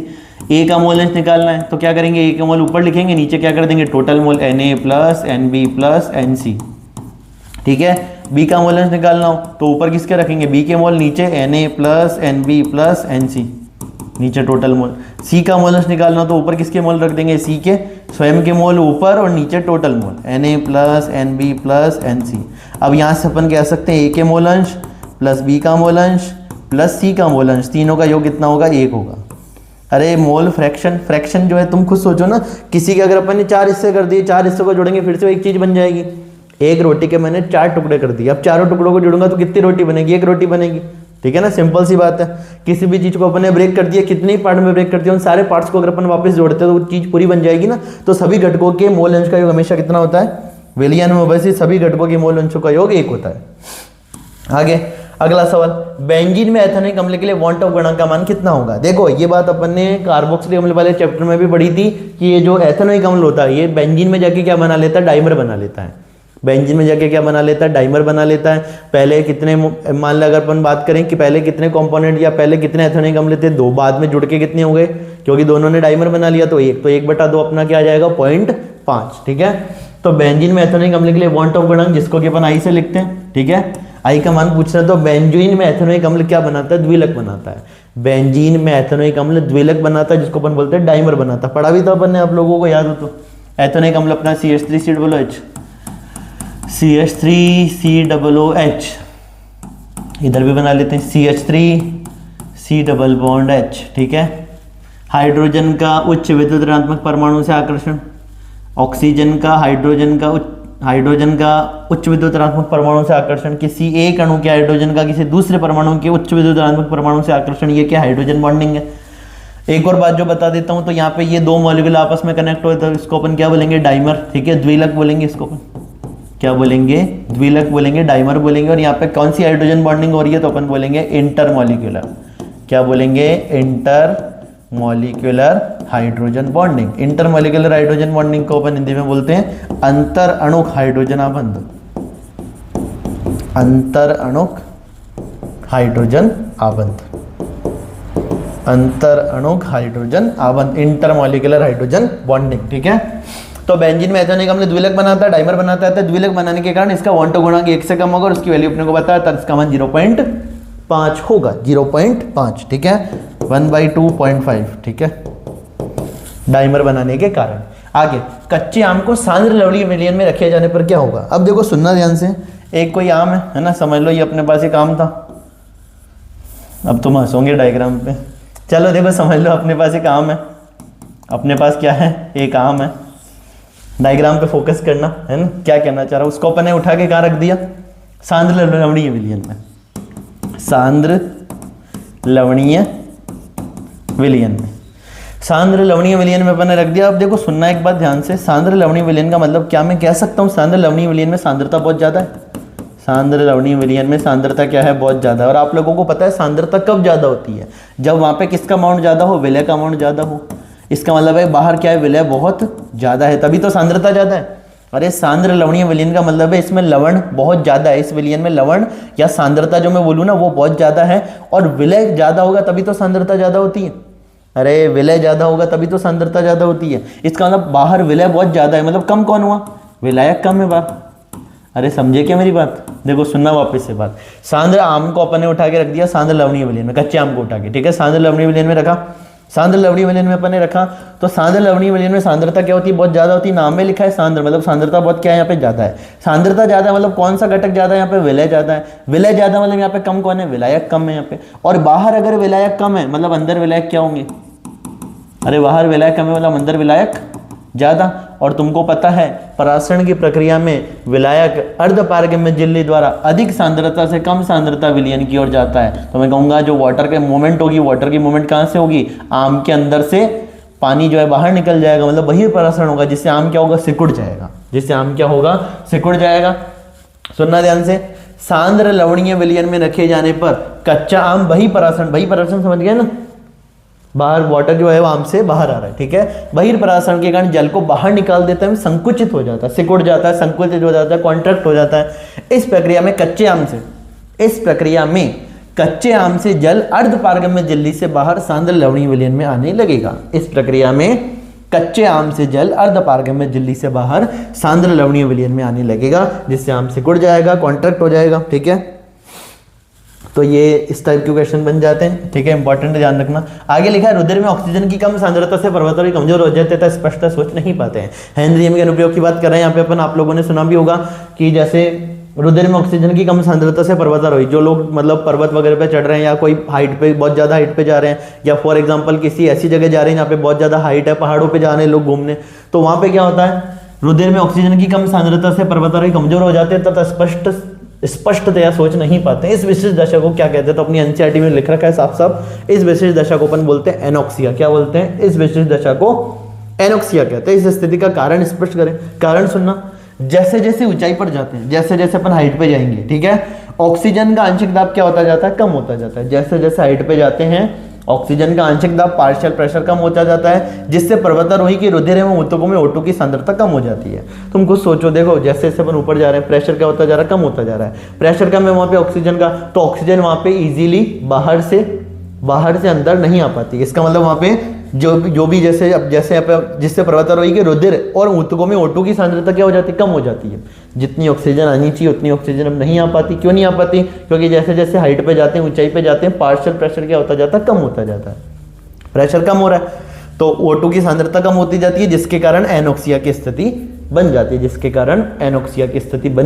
ए का मोल अंश निकालना है तो क्या करेंगे, ए के मोल ऊपर लिखेंगे, नीचे क्या कर देंगे, total mole Na plus Nb plus Nc। ठीक है, बी का मोल अंश निकालना हो तो ऊपर किसके रखेंगे, बी के मोल, नीचे Na plus Nb plus Nc, नीचे टोटल मोल। सी का मोल अंश निकालना हो तो ऊपर किसके मोल रख देंगे, सी के स्वयं के मोल ऊपर और नीचे total mole, Na plus Nb plus Nc। अब यहाँ से अपन कह सकते हैं ए के मोल अंश प्लस बी का मोल अंश प्लस सी का मोल अंश, तीनों का योग कितना होगा, 1 होगा। अरे मोल फ्रैक्शन, फ्रैक्शन जो है तुम खुद सोचो ना, किसी के अगर अपन ने 4 हिस्से कर दिए, 4 हिस्सों को जोड़ेंगे फिर से एक चीज बन जाएगी। एक रोटी के मैंने 4 टुकड़े कर दिए, अब चारों टुकड़ों को जोड़ूंगा तो कितनी रोटी बनेगी, 1 रोटी बनेगी। ठीक है ना, सिंपल सी बात है। किसी भी चीज को अपन ने ब्रेक कर दिया, कितने पार्ट में ब्रेक कर दिया, उन सारे पार्ट्स को अगर अपन वापस जोड़ते हैं तो वो चीज पूरी बन जाएगी ना। तो सभी घटकों के मोल अंश का योग हमेशा कितना होता है, विलियन में वैसे सभी घटकों के मोल अंशों का योग 1 होता है। आगे अगला सवाल, बेंजीन में एथेनॉइक अम्ल के लिए वॉन ऑफ गुणांक का मान कितना होगा। देखो ये बात अपन ने कार्बोक्सिलिक अम्ल वाले चैप्टर में भी पढ़ी थी कि ये जो एथेनॉइक अम्ल होता है ये बेंजीन में जाके क्या बना लेता है, डाइमर बना लेता है। बेंजीन में जाके क्या बना लेता है, डाइमर बना लेता है। पहले कितने, मान लो अगर अपन बात करें कि पहले कितने कंपोनेंट या पहले कितने एथेनॉइक अम्ल थे, 2, बाद में जुड़ के कितने हो गए, क्योंकि दोनों ने डाइमर बना लिया तो 1, तो 1/2 अपना क्या आ जाएगा 0.5। ठीक है, तो बेंजीन में एथेनॉइक अम्ल के लिए वॉन ऑफ गुणांक जिसको कि अपन आई से लिखते हैं। ठीक है, आई का मान पूछ रहे हैं, तो बेंजीन में एथेनॉइक अम्ल क्या बनाता है, द्विलक बनाता है। बेंजीन में एथेनॉइक अम्ल द्विलक बनाता है जिसको अपन बोलते हैं डाइमर बनाता है। पढ़ा भी था अपन ने, आप लोगों को याद हो तो। एथेनॉइक अम्ल अपना CH3COOH, CH3COOH, इधर भी बना लेते हैं CH3C डबल बॉन्ड H। ठीक है, हाइड्रोजन का उच्च विद्युत ऋणात्मक परमाणु से आकर्षण, ऑक्सीजन का हाइड्रोजन का उच्च विद्युत ऋणात्मक परमाणु से आकर्षण, किसी एक अणु के हाइड्रोजन का किसी दूसरे परमाणु के उच्च विद्युत ऋणात्मक परमाणु से आकर्षण, ये क्या हाइड्रोजन बॉन्डिंग है। एक और बात जो बता देता हूं, तो यहाँ पे ये 2 मॉलिक्यूल आपस में कनेक्ट हुए तो इसको अपन क्या बोलेंगे, डाइमर। ठीक है, द्विलक बोलेंगे इसको अपन, क्या बोलेंगे, द्विलक बोलेंगे, डाइमर बोलेंगे। और यहाँ पे कौन सी हाइड्रोजन बॉन्डिंग हो रही है, तो अपन बोलेंगे इंटरमॉलिक्यूलर। क्या बोलेंगे, intermolecular hydrogen bonding. Intermolecular hydrogen bonding को अपन हिंदी में बोलते हैं अंतर अणुक हाइड्रोजन आबंध। अंतर अणुक हाइड्रोजन आवंत, अंतर अणुक हाइड्रोजन आवंत, इंटरमॉलिक्यूलर हाइड्रोजन बॉन्डिंग, ठीक है। तो बेंजीन में एथेनॉइक अम्ल द्विलक बनाता है, डाइमर बनाता है, तो द्विलक बनाने के कारण इसका वन टू गुणांक 1 से कम होगा और उसकी वैल्यू अपने को बताया, तब इसका मान 0.5 होगा, 0.5, ठीक है, 1/2.5, ठीक है, डाइमर बनाने के कारण। आगे, कच्चे आम को सांद्र लवणीय विलयन में रखे जाने पर क्या होगा। अब देखो सुनना ध्यान से, एक कोई आम है ना, समझ लो ये अपने पास एक आम था। अब तुम हंसोगे डायग्राम पे, चलो देखो समझ लो अपने पास एक आम है, अपने पास क्या है, एक आम है। डायग्राम पे फोकस करना है ना, क्या कहना चाह रहा हूं। उसको अपन ने उठा के कहाँ रख दिया, सांद्र लवणीय विलयन में, सांद्र लवणीय विलयन में, सांद्र लवणीय विलयन में अपन ने रख दिया। अब देखो सुनना एक बात ध्यान से, सांद्र लवणीय विलयन का मतलब क्या मैं कह सकता हूँ, सांद्र लवणीय विलयन में सांद्रता बहुत ज्यादा है, सांद्र लवणीय विलयन में सांद्रता क्या है, बहुत ज्यादा है। और आप लोगों को पता है सांद्रता कब ज्यादा होती है, जब वहां पे किसका अमाउंट ज्यादा हो, विलय का अमाउंट ज्यादा हो। इसका मतलब है बाहर क्या है, विलय बहुत ज्यादा है, तभी तो सांद्रता ज्यादा है। अरे सांद्र लवणीय विलयन का मतलब है इसमें लवण बहुत ज्यादा है, इस विलयन में लवण या सांद्रता जो मैं बोलूँ ना वो बहुत ज्यादा है, और विलय ज्यादा होगा तभी तो सांद्रता ज्यादा होती है। अरे विलय ज्यादा होगा तभी तो सांद्रता ज्यादा होती है। इसका मतलब बाहर विलय बहुत ज्यादा है, मतलब कम कौन हुआ, विलायक कम है बाहर। अरे समझे क्या मेरी बात, देखो सुनना वापस से बात। सांद्र आम को अपन ने उठा के रख दिया सांद्र लवणीय विलयन में, कच्चे आम को उठा के, ठीक है, सांद्र लवणीय विलयन में रखा, सांद्र लवणीय विलयन में अपन ने रखा। तो सांद्र लवणीय विलयन में सांद्रता क्या होती है, बहुत ज्यादा होती है। नाम में लिखा है सांद्र, मतलब सांद्रता बहुत क्या है, यहाँ पे ज्यादा है। सांद्रता ज्यादा है मतलब कौन सा घटक ज्यादा है, यहाँ पे विलय ज्यादा है। विलय ज्यादा मतलब यहाँ पे कम कौन है, विलायक कम है यहाँ पे। और बाहर अगर विलायक कम है मतलब अंदर विलायक क्या होंगे, अरे बाहर विलायक कम है मतलब अंदर विलायक ज्यादा। और तुमको पता है परासरण की प्रक्रिया में विलायक अर्धपारगम्य झिल्ली द्वारा अधिक सांद्रता से कम सांद्रता विलयन की ओर जाता है। तो मैं कहूंगा जो वाटर के मूवमेंट होगी, वाटर की मूवमेंट कहां से होगी, आम के अंदर से पानी जो है बाहर निकल जाएगा, मतलब वही परासरण होगा, जिससे आम क्या होगा, सिकुड़ जाएगा, जिससे आम क्या होगा, सिकुड़ जाएगा। सुनना ध्यान से, सांद्र लवणीय विलयन में रखे जाने पर कच्चा आम बहिर्परासरण समझ गए ना, बाहर वाटर जो है वो आम से बाहर आ रहा है, ठीक है, बहिर्परासरण के कारण जल को बाहर निकाल देता है, संकुचित हो जाता है, सिकुड़ जाता है, संकुचित हो जाता है, कॉन्ट्रैक्ट हो जाता है। इस प्रक्रिया में कच्चे आम से जल अर्धपारगम्य झिल्ली से बाहर सांद्र लवणीय विलयन में आने लगेगा। इस प्रक्रिया में कच्चे आम से जल अर्धपारगम्य झिल्ली से बाहर सांद्र लवणीय विलयन में आने लगेगा, जिससे आम सिकुड़ जाएगा, कॉन्ट्रैक्ट हो जाएगा, ठीक है। तो ये इस टाइप के क्वेश्चन बन जाते हैं, ठीक है, इंपॉर्टेंट ध्यान रखना। आगे लिखा है रुधिर में ऑक्सीजन की कम सांद्रता से पर्वतों कमजोर हो जाते हैं, स्पष्टता सोच नहीं पाते हैं। हेनरी नियम के अनुप्रयोग की बात कर रहे हैं यहाँ पे अपन, आप लोगों ने सुना भी होगा कि जैसे रुधिर में ऑक्सीजन की कम सांद्रता से पर्वतारोही, जो लोग मतलब पर्वत वगैरह पे चढ़ रहे हैं या कोई हाइट पे बहुत ज्यादा हाइट पे जा रहे हैं, या फॉर एग्जांपल किसी ऐसी जगह जा रहे हैं जहाँ पे बहुत ज्यादा हाइट है, पहाड़ों पे जा रहे हैं लोग घूमने, तो वहां पे क्या होता है, रुधिर में ऑक्सीजन की कम सांद्रता से पर्वतारोही कमजोर हो जाते हैं तथा स्पष्टतया सोच नहीं पाते। इस विशेष दशा को क्या कहते हैं, तो अपनी एनसीईआरटी में लिख रखा है साफ साफ, इस विशेष दशा को अपन बोलते हैं एनोक्सिया। क्या बोलते हैं, इस विशेष दशा को एनोक्सिया कहते हैं। इस स्थिति का कारण स्पष्ट करें। कारण सुनना, जैसे जैसे ऊंचाई पर जाते हैं, जैसे जैसे अपन हाइट पे जाएंगे, ठीक है, ऑक्सीजन का आंशिक दाब क्या होता जाता है, कम होता जाता है। जैसे जैसे हाइट पे जाते हैं ऑक्सीजन का आंशिक दाब, पार्शियल प्रेशर कम होता जाता है, जिससे पर्वतारोही की रुधिर एवं ऊतकों में O2 की सांद्रता कम हो जाती है। तुम कुछ सोचो, देखो जैसे जैसे अपन ऊपर जा रहे हैं प्रेशर क्या होता जा रहा है, कम होता जा रहा है। प्रेशर कम है वहां पे ऑक्सीजन का, तो ऑक्सीजन वहां पे इजीली बाहर से अंदर नहीं आ पाती। इसका मतलब वहां पे जो भी जैसे अब जैसे जिससे पर्वतारोही के रुधिर और ऊतकों में O2 की सांद्रता क्या हो जाती है, कम हो जाती है। जितनी ऑक्सीजन आनी चाहिए उतनी ऑक्सीजन अब नहीं आ पाती। क्यों नहीं आ पाती, क्योंकि जैसे जैसे हाइट पे जाते हैं, ऊंचाई पे जाते हैं, पार्शियल प्रेशर क्या होता जाता है, कम होता जाता है। प्रेशर कम हो रहा है तो O2 की सांद्रता कम होती जाती है, जिसके कारण एनोक्सिया की स्थिति बन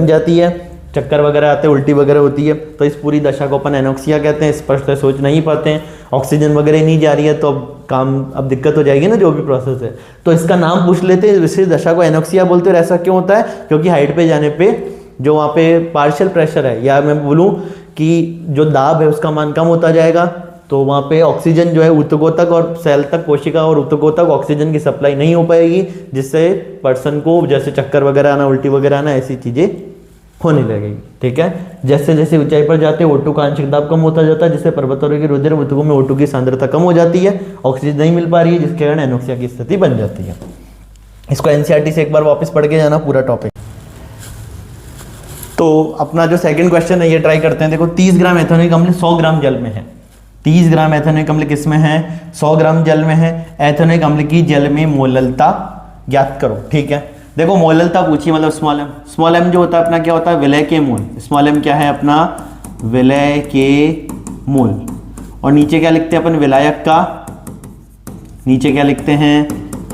जाती है, चक्कर वगैरह आते हैं, उल्टी वगैरह होती है। तो इस पूरी दशा को अपन एनोक्सिया कहते हैं। स्पष्ट सोच नहीं पाते हैं, ऑक्सीजन वगैरह नहीं जा रही है तो अब दिक्कत हो जाएगी ना, जो भी प्रोसेस है। तो इसका नाम पूछ लेते हैं, इस विशेष दशा को एनोक्सिया बोलते हैं। ऐसा क्यों होता है, क्योंकि हाइट पे जाने पे जो वहाँ पे पार्शियल प्रेशर है, या मैं बोलूँ कि जो दाब है उसका मान कम होता जाएगा, तो वहाँ पे ऑक्सीजन जो है ऊतकों तक और सेल तक, कोशिका और ऊतकों तक ऑक्सीजन की सप्लाई नहीं हो पाएगी, जिससे पर्सन को जैसे चक्कर वगैरह आना, उल्टी वगैरह आना, ऐसी चीजें होने लगेगी, ठीक है। जैसे जैसे ऊंचाई पर जाते हैं O2 का आंशिक दाब कम होता जाता है, जिससे पर्वतारोही की रुधिर ऊतकों में O2 की सांद्रता कम हो जाती है, ऑक्सीजन नहीं मिल पा रही है, जिसके कारण एनोक्सिया की स्थिति बन जाती है। इसको एनसीईआरटी से एक बार वापस पढ़ के जाना पूरा टॉपिक। तो अपना जो सेकंड क्वेश्चन है ये ट्राई करते हैं। देखो 30 ग्राम एथेनॉइक अम्ल 100 ग्राम जल में है। 30 ग्राम एथेनॉइक अम्ल किस में है? 100 ग्राम जल में है। एथेनॉइक अम्ल की जल में मोललता ज्ञात करो। ठीक है, देखो मोललता पूछी, मतलब स्मॉल एम। स्मॉल एम जो होता है अपना क्या होता है? विलय के मोल। स्मॉल एम क्या है अपना? विलय के मोल। और नीचे क्या लिखते हैं अपन? विलायक का, नीचे क्या लिखते हैं?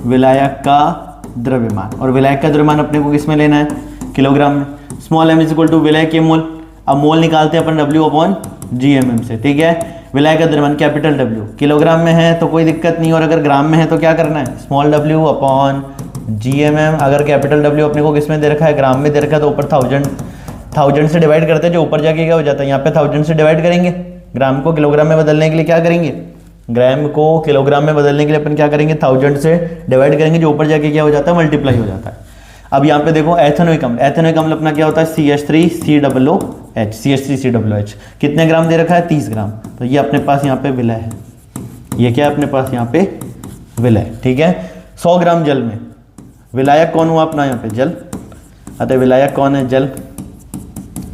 विलायक का द्रव्यमान। और विलायक का द्रव्यमान अपने को किस में लेना है? किलोग्राम में। Small M is equal to विलय के मोल। अब मोल निकालते हैं अपन W अपॉन GMM से। ठीक है, विलय का द्रव्यमान कैपिटल W किलोग्राम में है तो कोई दिक्कत नहीं, और अगर ग्राम में है तो क्या करना है? Small W upon GMM। अगर कैपिटल W अपने को किस में दे रखा है? ग्राम में दे रखा है, तो ऊपर 1000 से डिवाइड करते हैं, जो ऊपर जाके क्या हो जाता है? यहाँ पे 1000 से डिवाइड करेंगे। ग्राम को किलोग्राम में बदलने के लिए क्या करेंगे? ग्राम को किलोग्राम में बदलने के लिए अपन क्या करेंगे? 1000 से डिवाइड करेंगे, जो ऊपर जाके क्या हो जाता है? मल्टीप्लाई हो जाता है। अब यहाँ पे देखो एथेनॉइक अम्ल, एथेनॉइक अम्ल अपना क्या होता है? CH3COOH, CH3COOH। कितने ग्राम दे रखा है? 30 ग्राम। तो ये अपने पास यहाँ पे विलय है। ये क्या है अपने पास? यहाँ पे विलय। ठीक है, 100 ग्राम जल में विलायक कौन हुआ अपना? यहाँ पे जल। अतः विलायक कौन है? जल।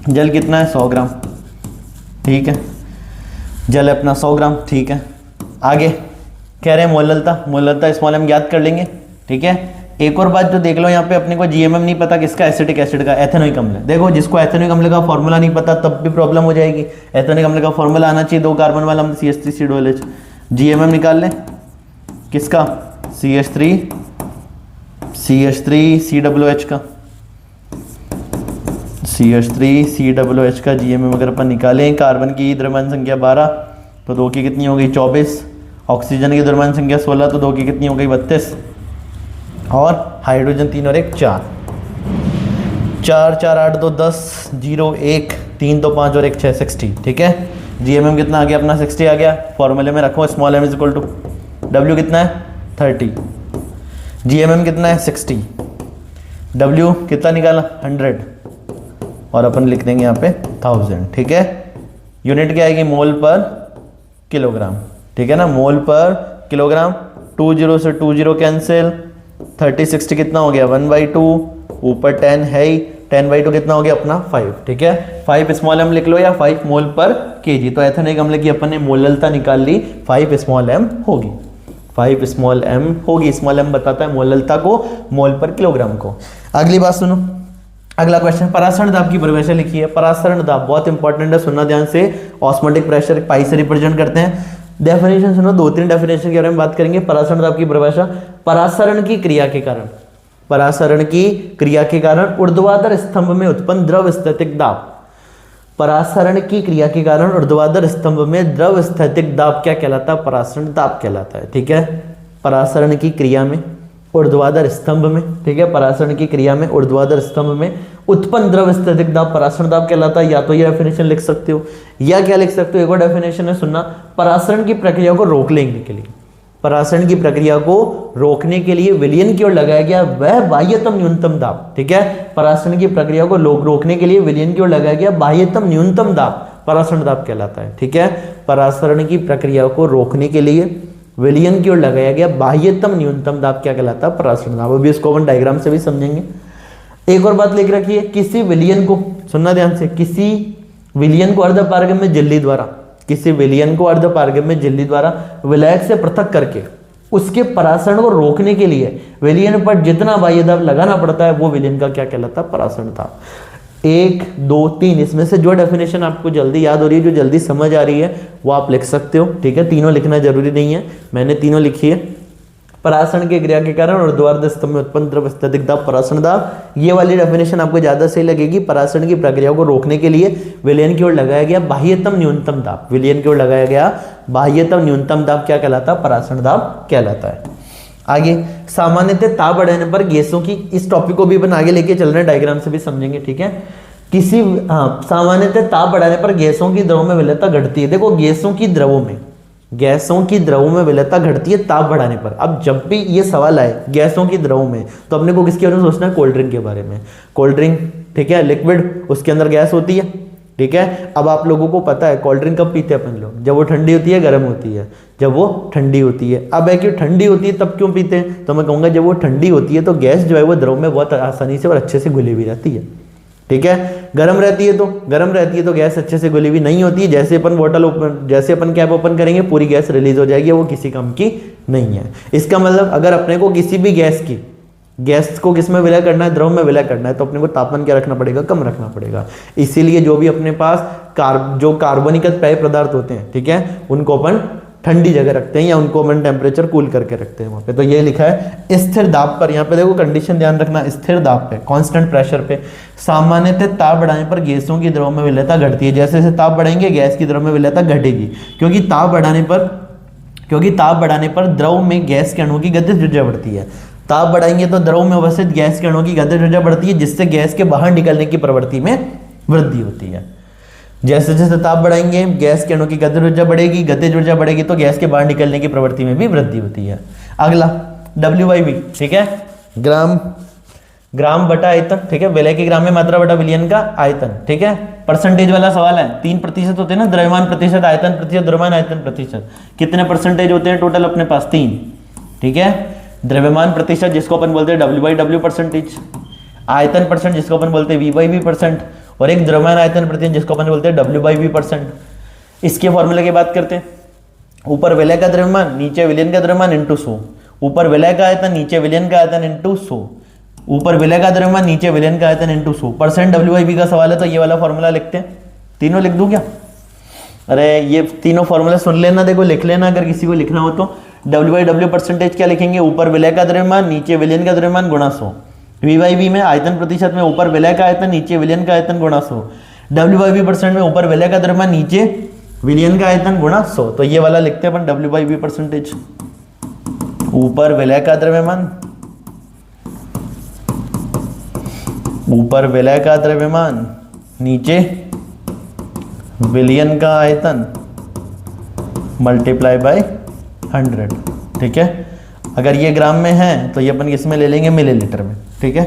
जल कितना है? 100 ग्राम। ठीक है, जल अपना 100 ग्राम। ठीक है, आगे कह रहे हैं मोललता। मोललता स्मॉल एम ज्ञात कर लेंगे। ठीक है, एक और बात जो देख लो, यहाँ पे अपने को GMM नहीं पता, किसका? एसिटिक एसिड का, एथेनॉइक अम्ल। देखो जिसको एथेनॉइक अम्ल का फॉर्मूला नहीं पता तब भी प्रॉब्लम हो जाएगी। एथेनॉइक अम्ल का फॉर्मूला आना चाहिए, 2 कार्बन वाला अम्ल CH3COOH। GMM निकाल लें, किसका? CH3COOH का, CH3COOH का GMM अगर अपन निकालें, कार्बन की द्रव्यमान संख्या 12 तो 2 की कितनी हो गई? 24। ऑक्सीजन की द्रव्यमान संख्या 16 तो 2 की कितनी हो गई? 32। और हाइड्रोजन 3 और 1 4। 4 4 8 2 10 0 1 3 तो 5 और 1 6 60। ठीक है, GMM कितना आ गया अपना? 60 आ गया। फॉर्मूले में रखो small M is equal to W कितना है? 30। GMM कितना है? 60। W कितना निकाला? 100। और अपन लिख देंगे यहाँ पे 1000। ठीक है, यूनिट क्या आएगी? मोल पर किलोग्राम। ठीक है ना, मोल पर किलोग्राम। 20 से 20 कैंसिल। 30 60 कितना हो गया? 1/2। ऊपर 10 है ही, 10/2 कितना हो गया अपना? 5। ठीक है, 5 स्मॉल एम लिख लो या 5 मोल पर kg। तो एथेनॉइक अम्ल की अपन ने मोललता निकाल ली, 5 स्मॉल एम होगी। 5 स्मॉल एम होगी। स्मॉल एम बताता है मोललता को, मोल पर किलोग्राम को। अगली बात सुनो, अगला क्वेश्चन, परासरण दाब की परिभाषा लिखी है। परासरण दाब बहुत इंपॉर्टेंट है, सुनना ध्यान से। ऑस्मोटिक प्रेशर पाई से रिप्रेजेंट करते हैं। डेफिनेशन सुनो, 2-3 डेफिनेशन के बारे में बात करेंगे। परासरण दाब की परिभाषा, परासरण की क्रिया के कारण, परासरण की क्रिया के कारण ऊर्ध्वाधर स्तंभ में उत्पन्न द्रव स्थैतिक दाब। परासरण की क्रिया के कारण ऊर्ध्वाधर स्तंभ में द्रव स्थैतिक दाब क्या कहलाता है? परासरण दाब कहलाता है। ठीक है, परासरण की क्रिया में ऊर्ध्वाधर स्तंभ में, ठीक है, परासरण की क्रिया में ऊर्ध्वाधर स्तंभ में उत्पन्न द्रव स्थैतिक दाब परासरण दाब कहलाता है। या तो ये डेफिनेशन लिख सकते हो या क्या लिख सकते हो, एक और डेफिनेशन है, सुनना, परासरण की प्रक्रिया को रोक लेने के लिए, परासरण की प्रक्रिया को रोकने के लिए विलयन की ओर लगाया गया वह बाह्यतम न्यूनतम दाब। ठीक है, परासरण की प्रक्रिया को रोकने के लिए विलयन की ओर लगाया गया बाह्यतम न्यूनतम दाब परासरण दाब कहलाता है। ठीक है, परासरण की प्रक्रिया को रोकने के लिए विलयन की ओर लगाया गया बाह्यतम न्यूनतम दाब क्या कहलाता है? परासरण दाब। अभी इसको अपन डायग्राम से भी समझेंगे। एक और बात लिख रखी है, किसी विलयन को, सुनना ध्यान से, किसी विलयन को अर्धपारगम्य झिल्ली द्वारा, किसी विलयन को अर्धपारगम्य झिल्ली द्वारा विलायक से पृथक करके उसके परासरण को रोकने के लिए विलयन पर जितना बाह्य दाब लगाना पड़ता है वो विलयन का क्या कहलाता है? परासरण दाब। 1 2 3 इसमें से जो डेफिनेशन आपको जल्दी याद हो रही है, जो जल्दी समझ आ रही है, वो आप लिख सकते हो। ठीक है, तीनों लिखना जरूरी नहीं है, मैंने तीनों लिखी है। परासरण की क्रिया के कारण ऊर्ध्वाधर स्तंभ में उत्पन्न द्रव स्थैतिक दाब परासरण दाब, ये वाली डेफिनेशन आपको ज्यादा सही लगेगी। परासरण की प्रक्रिया को रोकने के लिए विलयन की ओर लगाया गया बाह्यतम न्यूनतम दाब, विलयन की ओर लगाया गया बाह्यतम न्यूनतम दाब क्या कहलाता है? परासरण दाब कहलाता है। आगे, सामान्यतः ताप बढ़ाने पर गैसों की, इस टॉपिक को भी अपन आगे लेके चल रहे हैं, डायग्राम से भी समझेंगे। ठीक है, किसी सामान्यतः ताप बढ़ाने पर गैसों की द्रवों में विलयता घटती है। देखो, गैसों की द्रवों में, गैसों की द्रवों में विलयता घटती है ताप बढ़ाने पर। अब जब भी ये सवाल आए गैसों की द्रवों में, तो अपने को किसके बारे में सोचना है? कोल्ड ड्रिंक के बारे में। कोल्ड ड्रिंक, ठीक है, लिक्विड, उसके अंदर गैस होती है। ठीक है, अब आप लोगों को पता है कोल्ड ड्रिंक कब पीते हैं अपन लोग? जब वो ठंडी होती है, गर्म होती है, जब वो ठंडी होती है। अब है कि ठंडी होती है तब क्यों पीते हैं? तो मैं कहूँगा जब वो ठंडी होती है तो गैस जो है वो द्रव में बहुत आसानी से और अच्छे से घुली हुई रहती है। ठीक है। गर्म रहती है तो गैस अच्छे से घुली हुई नहीं होती है। जैसे अपन कैप ओपन करेंगे पूरी गैस रिलीज हो जाएगी, वो किसी काम की नहीं है। इसका मतलब अगर अपने को किसी भी गैस को किस में विलय करना है, द्रव में विलय करना है, तो अपने को तापमान क्या रखना पड़ेगा, कम रखना पड़ेगा। इसीलिए जो भी अपने पास जो कार्बनिक पेय पदार्थ होते हैं, ठीक है, उनको अपन ठंडी जगह रखते हैं या उनको अपन टेम्परेचर कूल करके रखते हैं वहां पे। तो ये लिखा है स्थिर दाब पर, यहाँ पे देखो कंडीशन ध्यान रखना, स्थिर दाब पे, कांस्टेंट प्रेशर पे सामान्यतः ताप बढ़ाने पर गैसों की द्रव में विलयता घटती है। जैसे जैसे ताप बढ़ाएंगे गैस की द्रव में विलयता घटेगी, क्योंकि ताप बढ़ाने पर द्रव में गैस के अणुओं की गतिज ऊर्जा बढ़ती है। ताप बढ़ाएंगे तो द्रव में उपस्थित गैस के अणुओं की गतिज ऊर्जा बढ़ती है, जिससे गैस के बाहर निकलने की प्रवृत्ति में वृद्धि होती है। जैसे जैसे ताप बढ़ाएंगे गैस के अणु की गतिज ऊर्जा बढ़ेगी तो गैस के बाहर निकलने की प्रवृत्ति में भी वृद्धि होती है। अगला WIV, ठीक है, ग्राम बटा आयतन, ठीक है, विलय के ग्राम में मात्रा बटा विलयन का आयतन, ठीक है। परसेंटेज वाला सवाल है, 3% होते हैं ना, द्रव्यमान प्रतिशत, आयतन प्रतिशत, द्रव्यमान आयतन प्रतिशत। कितने परसेंटेज होते हैं टोटल अपने पास? 3, ठीक है। द्रव्यमान प्रतिशत जिसको अपन बोलते हैं W/W परसेंटेज, आयतन परसेंट जिसको अपन बोलते हैं V/V परसेंट, और एक द्रव्यमान आयतन प्रतिशत जिसको अपन बोलते हैं W/V परसेंट। इसके फॉर्मूले की बात करते हैं, ऊपर विलय का द्रव्यमान नीचे विलयन का द्रव्यमान इंटू 100, ऊपर विलय का आयतन नीचे विलयन का आयतन इंटू 100, ऊपर विलय का द्रव्यमान नीचे विलयन का आयतन इंटू 100। परसेंट WIV का सवाल है तो ये वाला फॉर्मूला लिखते हैं। तीनों लिख दूं क्या? अरे ये तीनों फॉर्मूला सुन लेना, देखो लिख लेना अगर किसी को लिखना हो तो। W/W परसेंटेज क्या लिखेंगे? ऊपर विलय का द्रव्यमान नीचे विलयन का द्रव्यमान गुणा 100। V/V में आयतन प्रतिशत में ऊपर विलय का आयतन नीचे विलयन का आयतन गुणा 100। W/V परसेंट में ऊपर विलय का द्रव्यमान नीचे विलयन का आयतन गुणा 100। तो ये वाला लिखते हैं अपन W/V परसेंटेज, ऊपर विलय का द्रव्यमान नीचे विलयन का आयतन मल्टीप्लाई बाय 100, ठीक है। अगर ये ग्राम में है तो ये अपन किसमें ले लेंगे? मिलीलीटर में, ठीक है।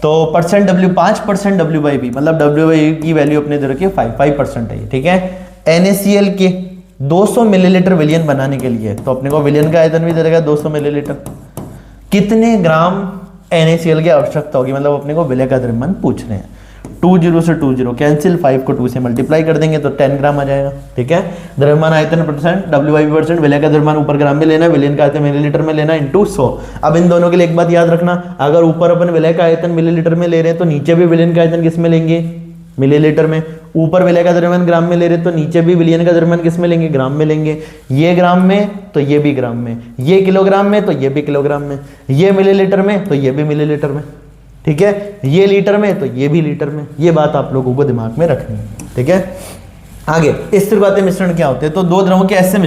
तो %W 5% WIV, मतलब WIV की वैल्यू अपने इधर रखिए 5% है, ठीक है। NaCl के 200 मिलीलीटर विलयन बनाने के लिए तो अपने को विलयन का आयतन भी दे देगा 200 मिलीलीटर। कितने ग्राम NaCl की आवश्यकता होगी, मतलब अपने को विलय का द्रव्यमान पूछ रहे हैं। 20 से 20 कैंसिल, 5 को 2 से मल्टीप्लाई कर देंगे तो 10 ग्राम आ जाएगा, ठीक है। द्रव्यमान आयतन परसेंट, WIV परसेंट, विलय का द्रव्यमान ऊपर ग्राम में लेना, विलयन का आयतन मिलीलीटर में लेना इंटू 100। अब इन दोनों के लिए एक बात याद रखना, अगर ऊपर अपन विलय का आयतन मिलीलीटर में ले रहे हैं तो नीचे भी विलयन का आयतन किस में लेंगे? मिलीलीटर में। ऊपर विलय का द्रव्यमान ग्राम में ले रहे तो नीचे भी विलयन का द्रव्यमान किस में लेंगे? ग्राम में लेंगे। ये ग्राम में तो ये भी ग्राम में, ये किलोग्राम में तो ये भी किलोग्राम में, ये मिलीलीटर में तो ये भी मिलीलीटर में, ठीक है। ये लीटर में तो ये भी लीटर में। ये बात आप लोगों को दिमाग में रखनी है, ठीक है। आगे स्थिरघातीय मिश्रण क्या होते हैं? तो दो द्रवों के ऐसे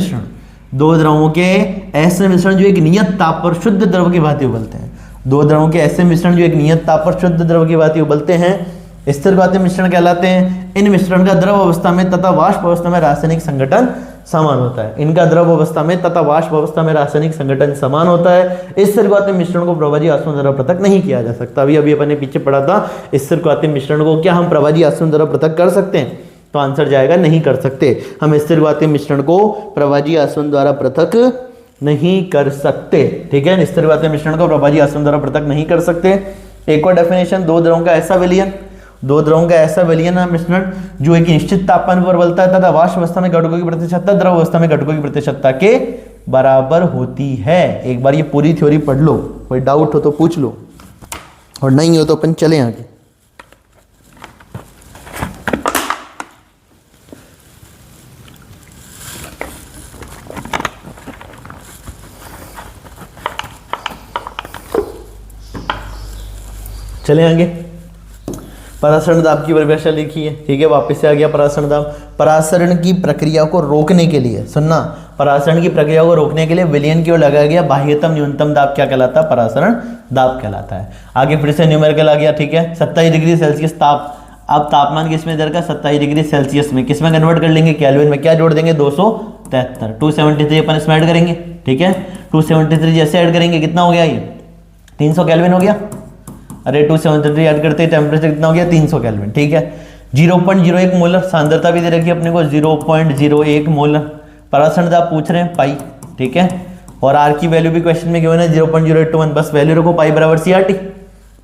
मिश्रण जो एक नियत ताप पर शुद्ध द्रव की भांति उबलते हैं। दो द्रवों के ऐसे मिश्रण जो एक नियत ताप पर शुद्ध द्रव की भांति उबलते हैं स्थिरघातीय मिश्रण कहलाते हैं। इन मिश्रण का द्रव अवस्था में तथा वाष्प अवस्था में रासायनिक संगठन समान होता है। इनका द्रव अवस्था में तथा वाष्प अवस्था में रासायनिक संगठन समान होता है। इस स्थिरघातीय मिश्रण को प्रवाही आसवन द्वारा पृथक नहीं किया जा सकता। अभी अपने पीछे पढ़ा था, इस स्थिरघातीय मिश्रण को क्या हम प्रवाही आसवन द्वारा पृथक कर सकते हैं? तो आंसर जाएगा नहीं कर सकते। हम स्थिरघातीय मिश्रण को प्रवाही आसवन द्वारा पृथक नहीं कर सकते, ठीक है। स्थिरघातीय मिश्रण को प्रवाही आसवन द्वारा पृथक नहीं कर सकते। एक और डेफिनेशन, दो द्रवों का ऐसा विलयन मिश्रण जो एक निश्चित तापमान पर उबलता है तथा वाष्प अवस्था में घटकों की प्रतिशतता द्रव अवस्था में घटकों की प्रतिशतता के बराबर होती है। एक बार ये पूरी थ्योरी पढ़ लो, कोई डाउट हो तो पूछ लो और नहीं हो तो अपन चले आगे। चले आगे। परासरण दाब की परिभाषा लिखी है, ठीक है। वापस से आ गया परासरण दाब। परासरण की प्रक्रिया को रोकने के लिए, सुनना, परासरण की प्रक्रिया को रोकने के लिए विलयन की ओर लगाया गया बाह्यतम न्यूनतम दाब क्या कहलाता है? परासरण दाब कहलाता है। आगे फिर से न्यूमेरिकल आ गया, ठीक है। 27 डिग्री सेल्सियस ताप, अब तापमान किसमें दर का? 27 डिग्री सेल्सियस में। किसमें कन्वर्ट कर लेंगे? केल्विन में। क्या जोड़ देंगे? 273। 273 अपन इसमें ऐड करेंगे, ठीक है। 273 जैसे ऐड करेंगे कितना हो गया? ये 300 केल्विन हो गया। अरे 273 ऐड करते हैं, टेम्परेचर कितना हो गया? 300 केल्विन, ठीक है। 0.01 मोलर सांद्रता भी दे रखी है अपने को, 0.01 मोलर। परासरण दाब पूछ रहे हैं पाई, ठीक है। और आर की वैल्यू भी क्वेश्चन में गिवन है 0.0821। बस वैल्यू रखो पाई बराबर CRT।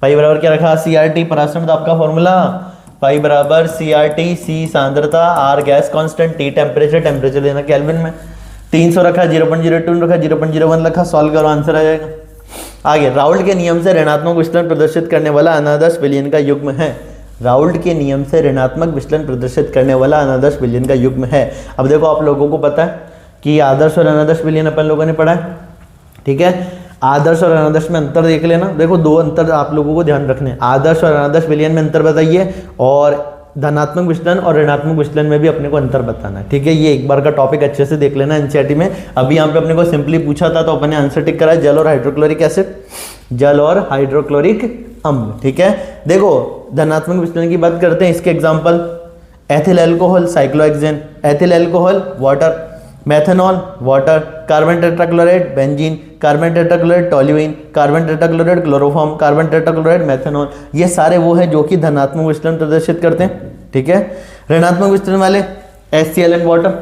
पाई बराबर क्या रखा? CRT। परासरण दाब का फॉर्मूला फाई बराबर CRT, C सांद्रता, R gas constant, T temperature, temperature देना केल्विन में, 300 रखा, 0.02 रखा, 0.01 रखा, सॉल्व करो आंसर आ जाएगा। आगे, राउल्ट के नियम से ऋणात्मक विचलन प्रदर्शित करने वाला अनादर्श विलयन का युग्म है। राउल्ट के नियम से ऋणात्मक विचलन प्रदर्शित करने वाला अनादर्श विलयन का युग्म है। अब देखो आप लोगों को पता है कि आदर्श और अनादर्श विलयन अपन लोगों ने पढ़ा है, ठीक है। आदर्श और अनादर्श में अंतर देख लेना। देखो दो अंतर आप लोगों को ध्यान रखने हैं, आदर्श और अनादर्श विलयन में अंतर बताइए, और धनात्मक विचलन और ऋणात्मक विचलन में भी अपने को अंतर बताना है, ठीक है। ये एक बार का टॉपिक अच्छे से देख लेना एनसीईआरटी में। अभी यहाँ पे अपने को सिंपली पूछा था तो अपने आंसर टिक करा, जल और हाइड्रोक्लोरिक एसिड, जल और हाइड्रोक्लोरिक अम्ल, ठीक है। देखो धनात्मक विचलन की बात करते हैं, इसके example ethyl alcohol cyclohexane, ethyl alcohol water, methanol water, carbon tetrachloride benzene, carbon tetrachloride toluene, carbon tetrachloride chloroform, carbon tetrachloride methanol, ये सारे वो है जो कि धनात्मक विचलन प्रदर्शित करते हैं, ठीक है। ऋणात्मक विचलन वाले HCl एंड वाटर,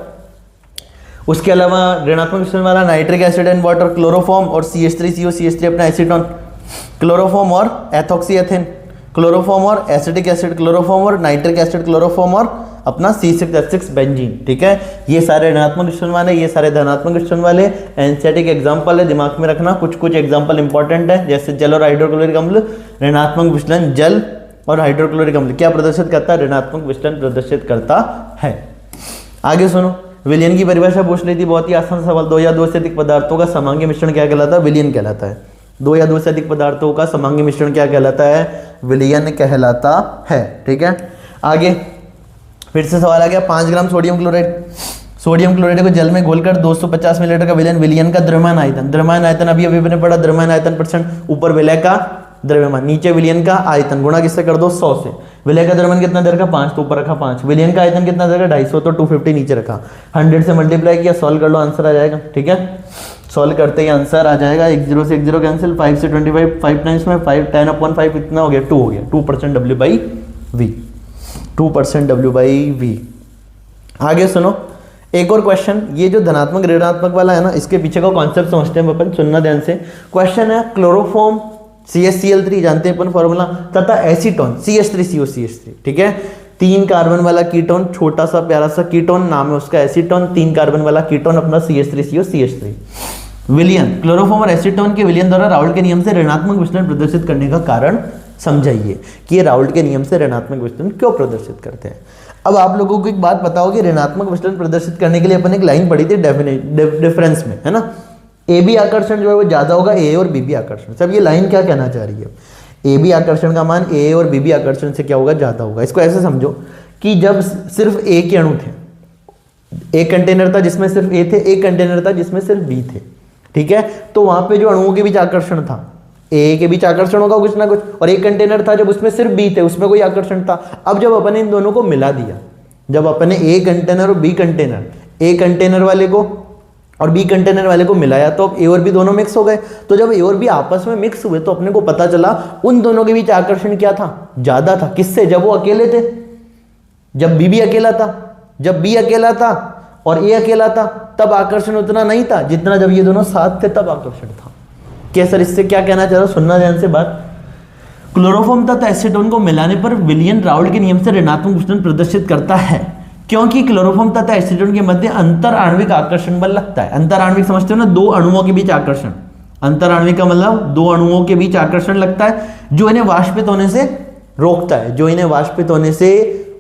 उसके अलावा ऋणात्मक विचलन वाला nitric acid and water, chloroform और CH3CO, CH3 अपना एसीटोन, क्लोरोफॉर्म और एथॉक्सी एथेन, क्लोरोफॉर्म और एसिटिक एसिड, क्लोरोफॉर्म और नाइट्रिक एसिड, क्लोरोफॉर्म और अपना C6H6 बेंजीन, ठीक है। ये सारे ऋणात्मक विचलन वाले, ये सारे धनात्मक विचलन वाले एनसीईआरटी के एग्जांपल है, दिमाग में रखना। कुछ कुछ एग्जांपल इंपॉर्टेंट है, जैसे जल और हाइड्रोक्लोरिक अम्ल, ऋणात्मक विचलन जल और हाइड्रोक्लोरिक अम्ल क्या प्रदर्शित करता है, ऋणात्मक विचलन प्रदर्शित करता है। आगे सुनो, विलयन की परिभाषा पूछ ली थी, बहुत ही आसान सवाल। 2 या 2 से अधिक पदार्थों का समांगी मिश्रण क्या कहलाता है, विलयन कहलाता है। 2 या 2 से अधिक पदार्थों का समांगी मिश्रण क्या कहलाता है, विलयन कहलाता है, ठीक है। आगे फिर से सवाल आ गया, 5 gram sodium chloride, sodium chloride को जल में घोलकर 250 मिलीलीटर का विलयन, विलयन का द्रव्यमान आयतन, द्रव्यमान आयतन अभी अभी मैंने पढ़ा, द्रव्यमान आयतन %, ऊपर विलय का द्रव्यमान, नीचे विलयन का आयतन, गुणा किससे कर दो, 100 से। विलय का द्रव्यमान कितना दे रखा, 5, तो ऊपर रखा 5, विलयन का आयतन कितना दे रखा, 250, तो 250 नीचे रखा, 100 से मल्टीप्लाई किया, सॉल्व कर लो आंसर आ जाएगा, ठीक है। सॉल्व करते ही आंसर आ जाएगा, 1 0 से 1 0 कैंसिल, 5 से 25, 5 टाइम्स में 5, 10/5 इतना हो गया, 2 हो गया, 2% W/V, 2% W/V। आगे सुनो एक और क्वेश्चन, ये जो धनात्मक ऋणात्मक वाला है ना, इसके पीछे का कॉन्सेप्ट समझते हैं अपन, सुनना ध्यान से। क्वेश्चन है, क्लोरोफॉर्म CHCl3 जानते हैं अपन फॉर्मूला, तथा एसीटोन CH3CO CH3, ठीक है। 3 कार्बन वाला कीटोन, छोटा सा प्यारा सा कीटोन, नाम है उसका एसीटोन, 3 कार्बन वाला कीटोन अपना CH3CO CH3। विलयन, क्लोरोफॉर्म और एसीटोन के विलयन द्वारा राउल्ट के नियम से ऋणात्मक विचलन प्रदर्शित करने का कारण समझाइए कि ये राउल्ट के नियम से ऋणात्मक विचलन क्यों प्रदर्शित करते हैं। अब आप लोगों को एक बात बताओ कि ऋणात्मक विचलन प्रदर्शित करने के लिए अपन एक लाइन पढ़ी थी डिफरेंस में, है ना। AB आकर्षण जो है वो ज्यादा होगा A और BB आकर्षण से। अब ये लाइन क्या कहना चाह रही है, AB आकर्षण का मान A और BB आकर्षण से क्या होगा, ज्यादा होगा। इसको ऐसे समझो कि जब सिर्फ A के अणु थे, एक कंटेनर था जिसमें सिर्फ A थे, एक कंटेनर था जिसमें सिर्फ B थे, ठीक है। तो वहां पे जो अणुओं के बीच आकर्षण था, A के बीच आकर्षण होगा कुछ ना कुछ, और एक कंटेनर था जब उसमें सिर्फ B थे, उसमें कोई आकर्षण था। अब जब अपन इन दोनों को मिला दिया, जब अपने A कंटेनर और B कंटेनर, A कंटेनर वाले को और B कंटेनर वाले को मिलाया, तो अब A और B दोनों मिक्स हो गए। तो जब A और B आपस में मिक्स हुए तो अपने को पता चला उन दोनों के बीच आकर्षण क्या था, ज्यादा था। किससे, जब वो अकेले थे, जब B भी अकेला था, जब B अकेला था और A अकेला था तब आकर्षण उतना नहीं था जितना जब ये दोनों साथ थे तब आकर्षण था। क्या सर इससे क्या कहना चाह रहा हूं, सुनना ध्यान से बात। क्लोरोफॉर्म तथा एसीटोन को मिलाने पर विलयन राउल्ट के नियम से ऋणात्मक विचलन प्रदर्शित करता है, क्योंकि क्लोरोफॉर्म तथा एसीटोन के मध्य अंतर आणविक आकर्षण बल लगता है। अंतर आणविक समझते हो ना, 2 अणुओं के बीच आकर्षण। अंतर आणविक का मतलब 2 अणुओं के बीच आकर्षण लगता है जो इन्हें वाष्पित होने से रोकता है, जो इन्हें वाष्पित होने से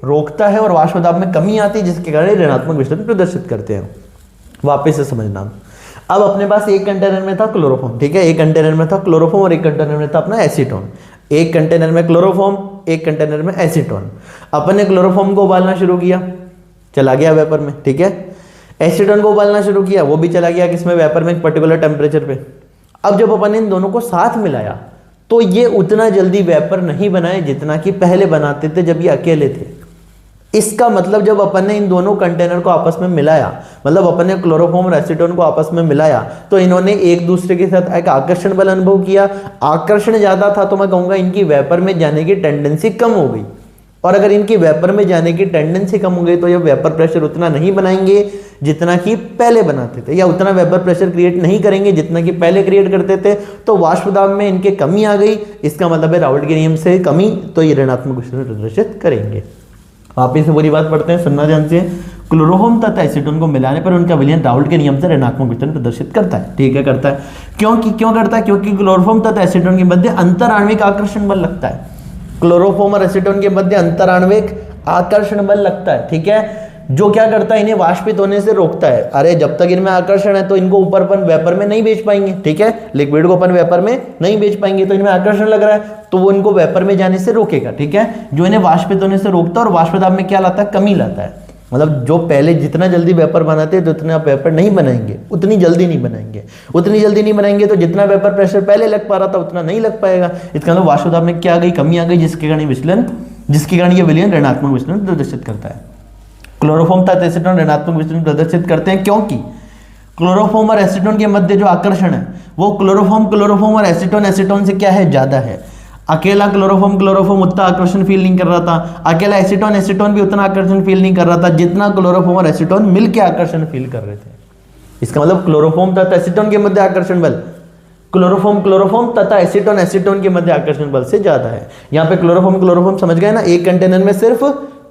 रोकता है और वाष्प दाब में कमी आती है, जिसके कारण ऋणात्मक विचलन प्रदर्शित करते हैं। वापस से समझना, अब अपने पास एक कंटेनर में था क्लोरोफॉर्म, ठीक है, एक कंटेनर में था क्लोरोफॉर्म और एक कंटेनर में था अपना एसीटोन। एक कंटेनर में क्लोरोफॉर्म, एक कंटेनर में एसीटोन। अपन ने क्लोरोफॉर्म को उबालना शुरू किया, चला गया वेपर में, ठीक है। एसीटोन को उबालना शुरू किया, वो भी चला गया किसमें, वेपर में, एक पर्टिकुलर टेम्परेचर पे। अब जब अपन इन दोनों को साथ मिलाया तो ये उतना जल्दी वेपर नहीं बनाए जितना कि पहले बनाते थे जब ये अकेले थे। इसका मतलब जब अपन ने इन दोनों कंटेनर को आपस में मिलाया, मतलब अपन ने क्लोरोफॉर्म और एसीटोन को आपस में मिलाया, तो इन्होंने एक दूसरे के साथ एक आकर्षण बल अनुभव किया। आकर्षण ज्यादा था तो मैं कहूंगा इनकी वेपर में जाने की टेंडेंसी कम हो गई, और अगर इनकी वेपर में जाने की टेंडेंसी कम हो गई तो ये वेपर प्रेशर उतना नहीं बनाएंगे जितना कि पहले बनाते थे, या उतना वेपर प्रेशर क्रिएट नहीं करेंगे जितना कि पहले क्रिएट करते थे, तो वाष्प दाब में इनके कमी आ गई। इसका मतलब है राउल्ट के नियम से कमी, तो ये ऋणात्मक विचलन प्रदर्शित करेंगे। वापिस से पूरी बात पढ़ते हैं, सुनना ध्यान से। क्लोरोफॉर्म तथा एसीटोन को मिलाने पर उनका विलयन राउल्ट के नियम से ऋणात्मक विचलन प्रदर्शित करता है। ठीक है, करता है। क्यों करता है? क्योंकि क्लोरोफॉर्म तथा एसीटोन के मध्य अंतराण्विक आकर्षण बल लगता है। क्लोरोफॉर्म और एसीटोन के मध्य अंतराण्विक आकर्षण बल लगता है। ठीक है, जो क्या करता है, इन्हें वाष्पित होने से रोकता है। अरे जब तक इनमें आकर्षण है तो इनको ऊपर अपन वेपर में नहीं बेच पाएंगे। ठीक है, लिक्विड को अपन वेपर में नहीं बेच पाएंगे, तो इनमें आकर्षण लग रहा है तो वो इनको वेपर में जाने से रोकेगा। ठीक है, जो इन्हें वाष्पित होने से रोकता है और वाष्प दाब में क्या लाता है? कमी लाता है। मतलब जो पहले जितना जल्दी वेपर बनाते हैं तो उतना आप वेपर नहीं बनाएंगे, उतनी जल्दी नहीं बनाएंगे। उतनी जल्दी नहीं बनाएंगे तो जितना वेपर प्रेशर पहले लग पा रहा था उतना नहीं लग पाएगा। इसका मतलब वाष्प दाब में क्या आ गई? कमी आ गई, जिसके कारण ये विलयन ऋणात्मक विचलन प्रदर्शित करता है। क्लोरोफॉर्म तथा एसीटोन ऋणात्मक विचलन प्रदर्शित करते हैं क्योंकि क्लोरोफॉर्म और एसीटोन के मध्य जो आकर्षण है वो क्लोरोफॉर्म और एसीटोन से क्या है? ज्यादा है। अकेला क्लोरोफॉर्म उतना आकर्षण फील नहीं कर रहा था, अकेला एसीटोन भी उतना आकर्षण फील नहीं कर रहा था जितना क्लोरोफॉर्म और एसीटोन मिलकर आकर्षण फील कर रहे थे। इसका मतलब क्लोरोफॉर्म तथा एसीटोन के मध्य आकर्षण बल क्लोरोफॉर्म तथा एसीटोन के मध्य आकर्षण बल से ज्यादा है। यहाँ पे क्लोरोफॉर्म समझ गए ना, एक कंटेनर में सिर्फ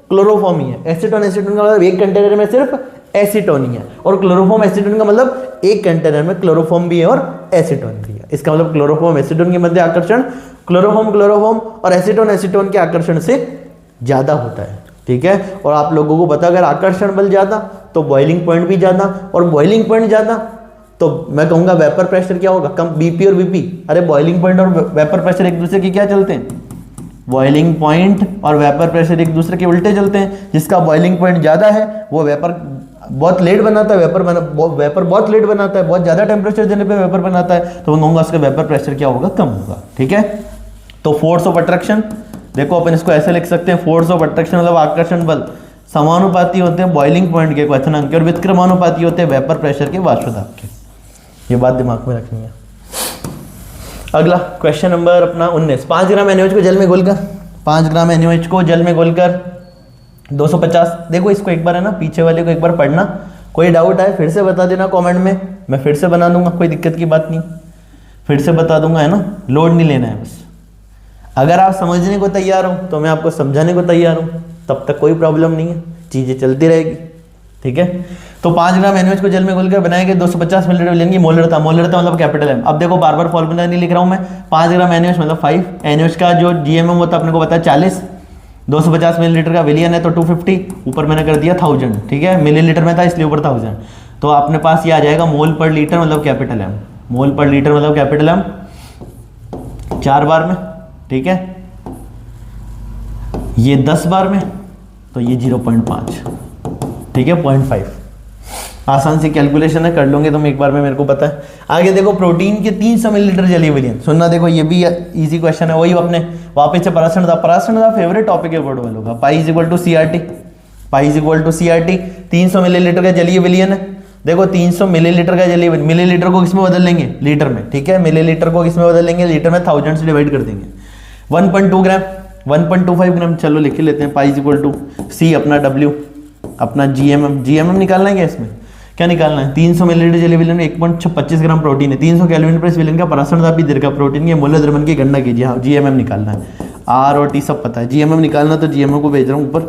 क्लोरोफॉर्म ही है। एसीटोन का मतलब एक कंटेनर में सिर्फ एसीटोन ही है, और क्लोरोफॉर्म एसीटोन का मतलब एक कंटेनर में क्लोरोफॉर्म भी है और एसीटोन भी है। इसका मतलब क्लोरोफॉर्म एसीटोन के मध्य आकर्षण क्लोरोफॉर्म और एसीटोन के आकर्षण से ज्यादा होता है। ठीक है, और आप लोगों को पता, अगर आकर्षण बल ज्यादा तो बॉइलिंग पॉइंट भी ज्यादा, और बॉइलिंग पॉइंट ज्यादा तो मैं कहूंगा वेपर प्रेशर क्या होगा? कम। बीपी और वीपी, अरे बॉइलिंग पॉइंट और वेपर प्रेशर एक दूसरे के क्या चलते हैं? बॉइलिंग पॉइंट और वेपर प्रेशर एक दूसरे के उल्टे चलते हैं। जिसका बॉइलिंग पॉइंट ज्यादा है वो वेपर बहुत लेट बनाता है, वेपर बहुत लेट बनाता है, बहुत ज्यादा टेम्परेचर देने पे वेपर बनाता है, तो मैं कहूंगा उसका वेपर प्रेशर क्या होगा? कम होगा। ठीक है, तो फोर्स ऑफ अट्रैक्शन, देखो अपन इसको ऐसे लिख सकते हैं, फोर्स ऑफ अट्रैक्शन मतलब आकर्षण बल समानुपाती होते हैं बॉइलिंग पॉइंट के क्वेश्चनांक के, और विक्रमानुपाती होते हैं वेपर प्रेशर के, वाष्प दाब के। ये बात दिमाग में रखनी है। अगला क्वेश्चन नंबर अपना 19। 5 ग्राम NaOH को जल में घोलकर 5 ग्राम NaOH को जल में घोलकर 250, देखो इसको एक बार है ना, पीछे वाले को एक बार पढ़ना। कोई डाउट है फिर से बता देना कमेंट में, मैं फिर से बना दूंगा, कोई दिक्कत की बात नहीं, फिर से बता दूंगा, है ना, लोड नहीं लेना है बस। अगर आप समझने को तैयार हो तो मैं आपको समझाने को तैयार हूँ, तब तक कोई प्रॉब्लम नहीं है, चीजें चलती रहेगी। ठीक है, तो 5 ग्राम NaOH को जल में घोलकर बनाए गए 250 मिलीलीटर विलयन की मोलरता मतलब कैपिटल M। अब देखो बार बार फॉर्मूला नहीं लिख रहा हूं मैं। 5 ग्राम NaOH मतलब 5, NaOH का जो GMM होता है अपने को पता है 40, 250 मिलीलीटर का विलियन है तो 250, ऊपर मैंने कर दिया 1000। ठीक है, मिलीलीटर में था इसलिए ऊपर 1000, तो अपने पास ये आ जाएगा मोल पर लीटर मतलब कैपिटल M, मोल पर लीटर मतलब कैपिटल M 4 बार में। ठीक है, ये 10 बार में तो ये 0.5, ठीक है, 0.5। आसान सी कैलकुलेशन है, कर लोगे तुम एक बार में, मेरे को पता है। आगे देखो प्रोटीन के 300 मिलीलीटर जलीय विलयन, सुनना देखो ये भी इजी क्वेश्चन है, वही अपने वापस से पराशरण का फेवरेट टॉपिक है बोर्ड वालों का। Pi is equal to CRT, 300 millilitre का जलीय विलयन है। देखो 300 मिलीलीटर का जलीय, मिलीलीटर को किसमें बदल लेंगे? लीटर में। ठीक है, मिलीलीटर को किसमें बदल लेंगे? लीटर में, 1000 से डिवाइड कर देंगे। 1.2 ग्राम, 1.25 ग्राम, चलो लिख लेते हैं। Pi is equal to C अपना W अपना GMM निकालना है क्या? इसमें क्या निकालना है? 300 मिलीलीटर जलीय विलयन में 1.25 ग्राम प्रोटीन है, 300 केल्विन पर इस विलयन का पराशरण दाब भी दे रखा, प्रोटीन के मूल्य द्रव्यमान की गणना कीजिए। हाँ, GMM निकालना है, R और T सब पता है। GMM निकालना तो GMM को भेज रहा हूँ ऊपर,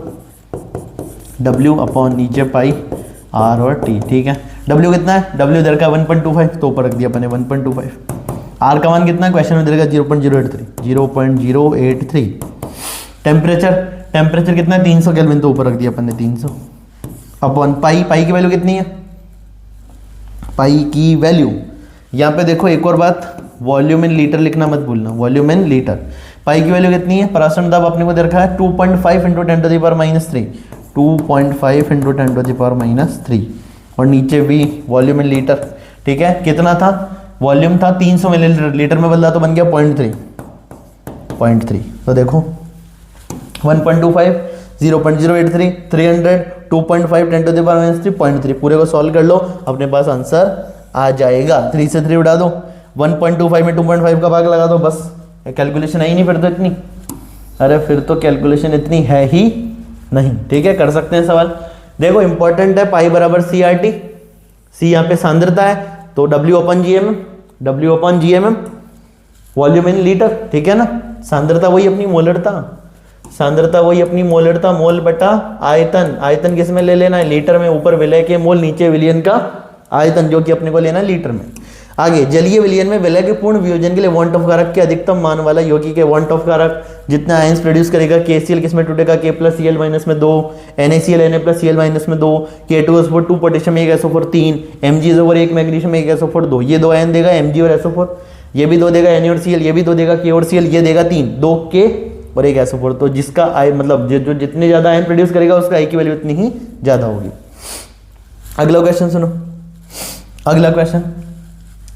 W अपॉन नीचे पाई R और T। ठीक है, W कितना है? W दे रखा 1.25, तो ऊपर रख दिया अपने 1.25। R का मान कितना है? क्वेश्चन में दे रखा 0.083। टेम्परेचर कितना है? 300 केल्विन, तो ऊपर रख दिया अपन ने 300 अपॉन पाई की वैल्यू कितनी है? पाई की वैल्यू यहाँ पे देखो एक और बात, वॉल्यूम इन लीटर लिखना मत भूलना, वॉल्यूम इन लीटर। पाई की वैल्यू कितनी है? पराशरण दाब अपने को दे रखा है 2.5 × 10⁻³ 2.5 × 10⁻³ और नीचे भी वॉल्यूम इन लीटर। ठीक है, कितना था? वॉल्यूम था 300 मिलीलीटर, लीटर में बदला तो बन गया 0.3। तो देखो 1.25, 0.083, 300, 2.5 × 10⁻³ 0.3, पूरे को सॉल्व कर लो, अपने पास आंसर आ जाएगा। 3 से 3 उड़ा दो, 1.25 में 2.5 का भाग लगा दो, बस। कैलकुलेशन है ही नहीं फिर तो इतनी, अरे फिर तो कैलकुलेशन इतनी है ही नहीं। ठीक है, कर सकते हैं सवाल। देखो इंपॉर्टेंट है, पाई बराबर सी आर टी, सी यहाँ पे सांद्रता है तो W अपन जी एम एम, W अपन G M M, volume in litre, ठीक है ना। सांद्रता वही अपनी मोलरता, सांद्रता वही अपनी मोलरता, मोल बटा आयतन, आयतन किस में ले लेना है, लीटर में, ऊपर विलय के मोल, नीचे विलयन का आयतन, जो कि अपने को लेना है लीटर में। आगे जलीय विलयन में विलय के पूर्ण वियोजन के लिए वॉन्ट ऑफ कारक के अधिकतम मान वाला यौगिक के वॉन्ट ऑफ कारक जितना आयंस प्रोड्यूस करेगा, KCl किस में टूटेगा, K प्लस Cl माइनस में 2, NaCl Na plus Cl minus में 2, K2SO4 2 potassium 1 SO4 3, Mg/1 magnesium 1 SO4 2, ये 2 आयन देगा Mg और SO4, ये भी 2 देगा Na और Cl, ये भी 2 देगा K और Cl, ये देगा 3, 2 K और 1 SO4। तो जिसका आई मतलब जो जितने ज्यादा आयन प्रोड्यूस करेगा उसका आई की वैल्यू उतनी ही ज्यादा होगी। अगला क्वेश्चन सुनो, अगला क्वेश्चन,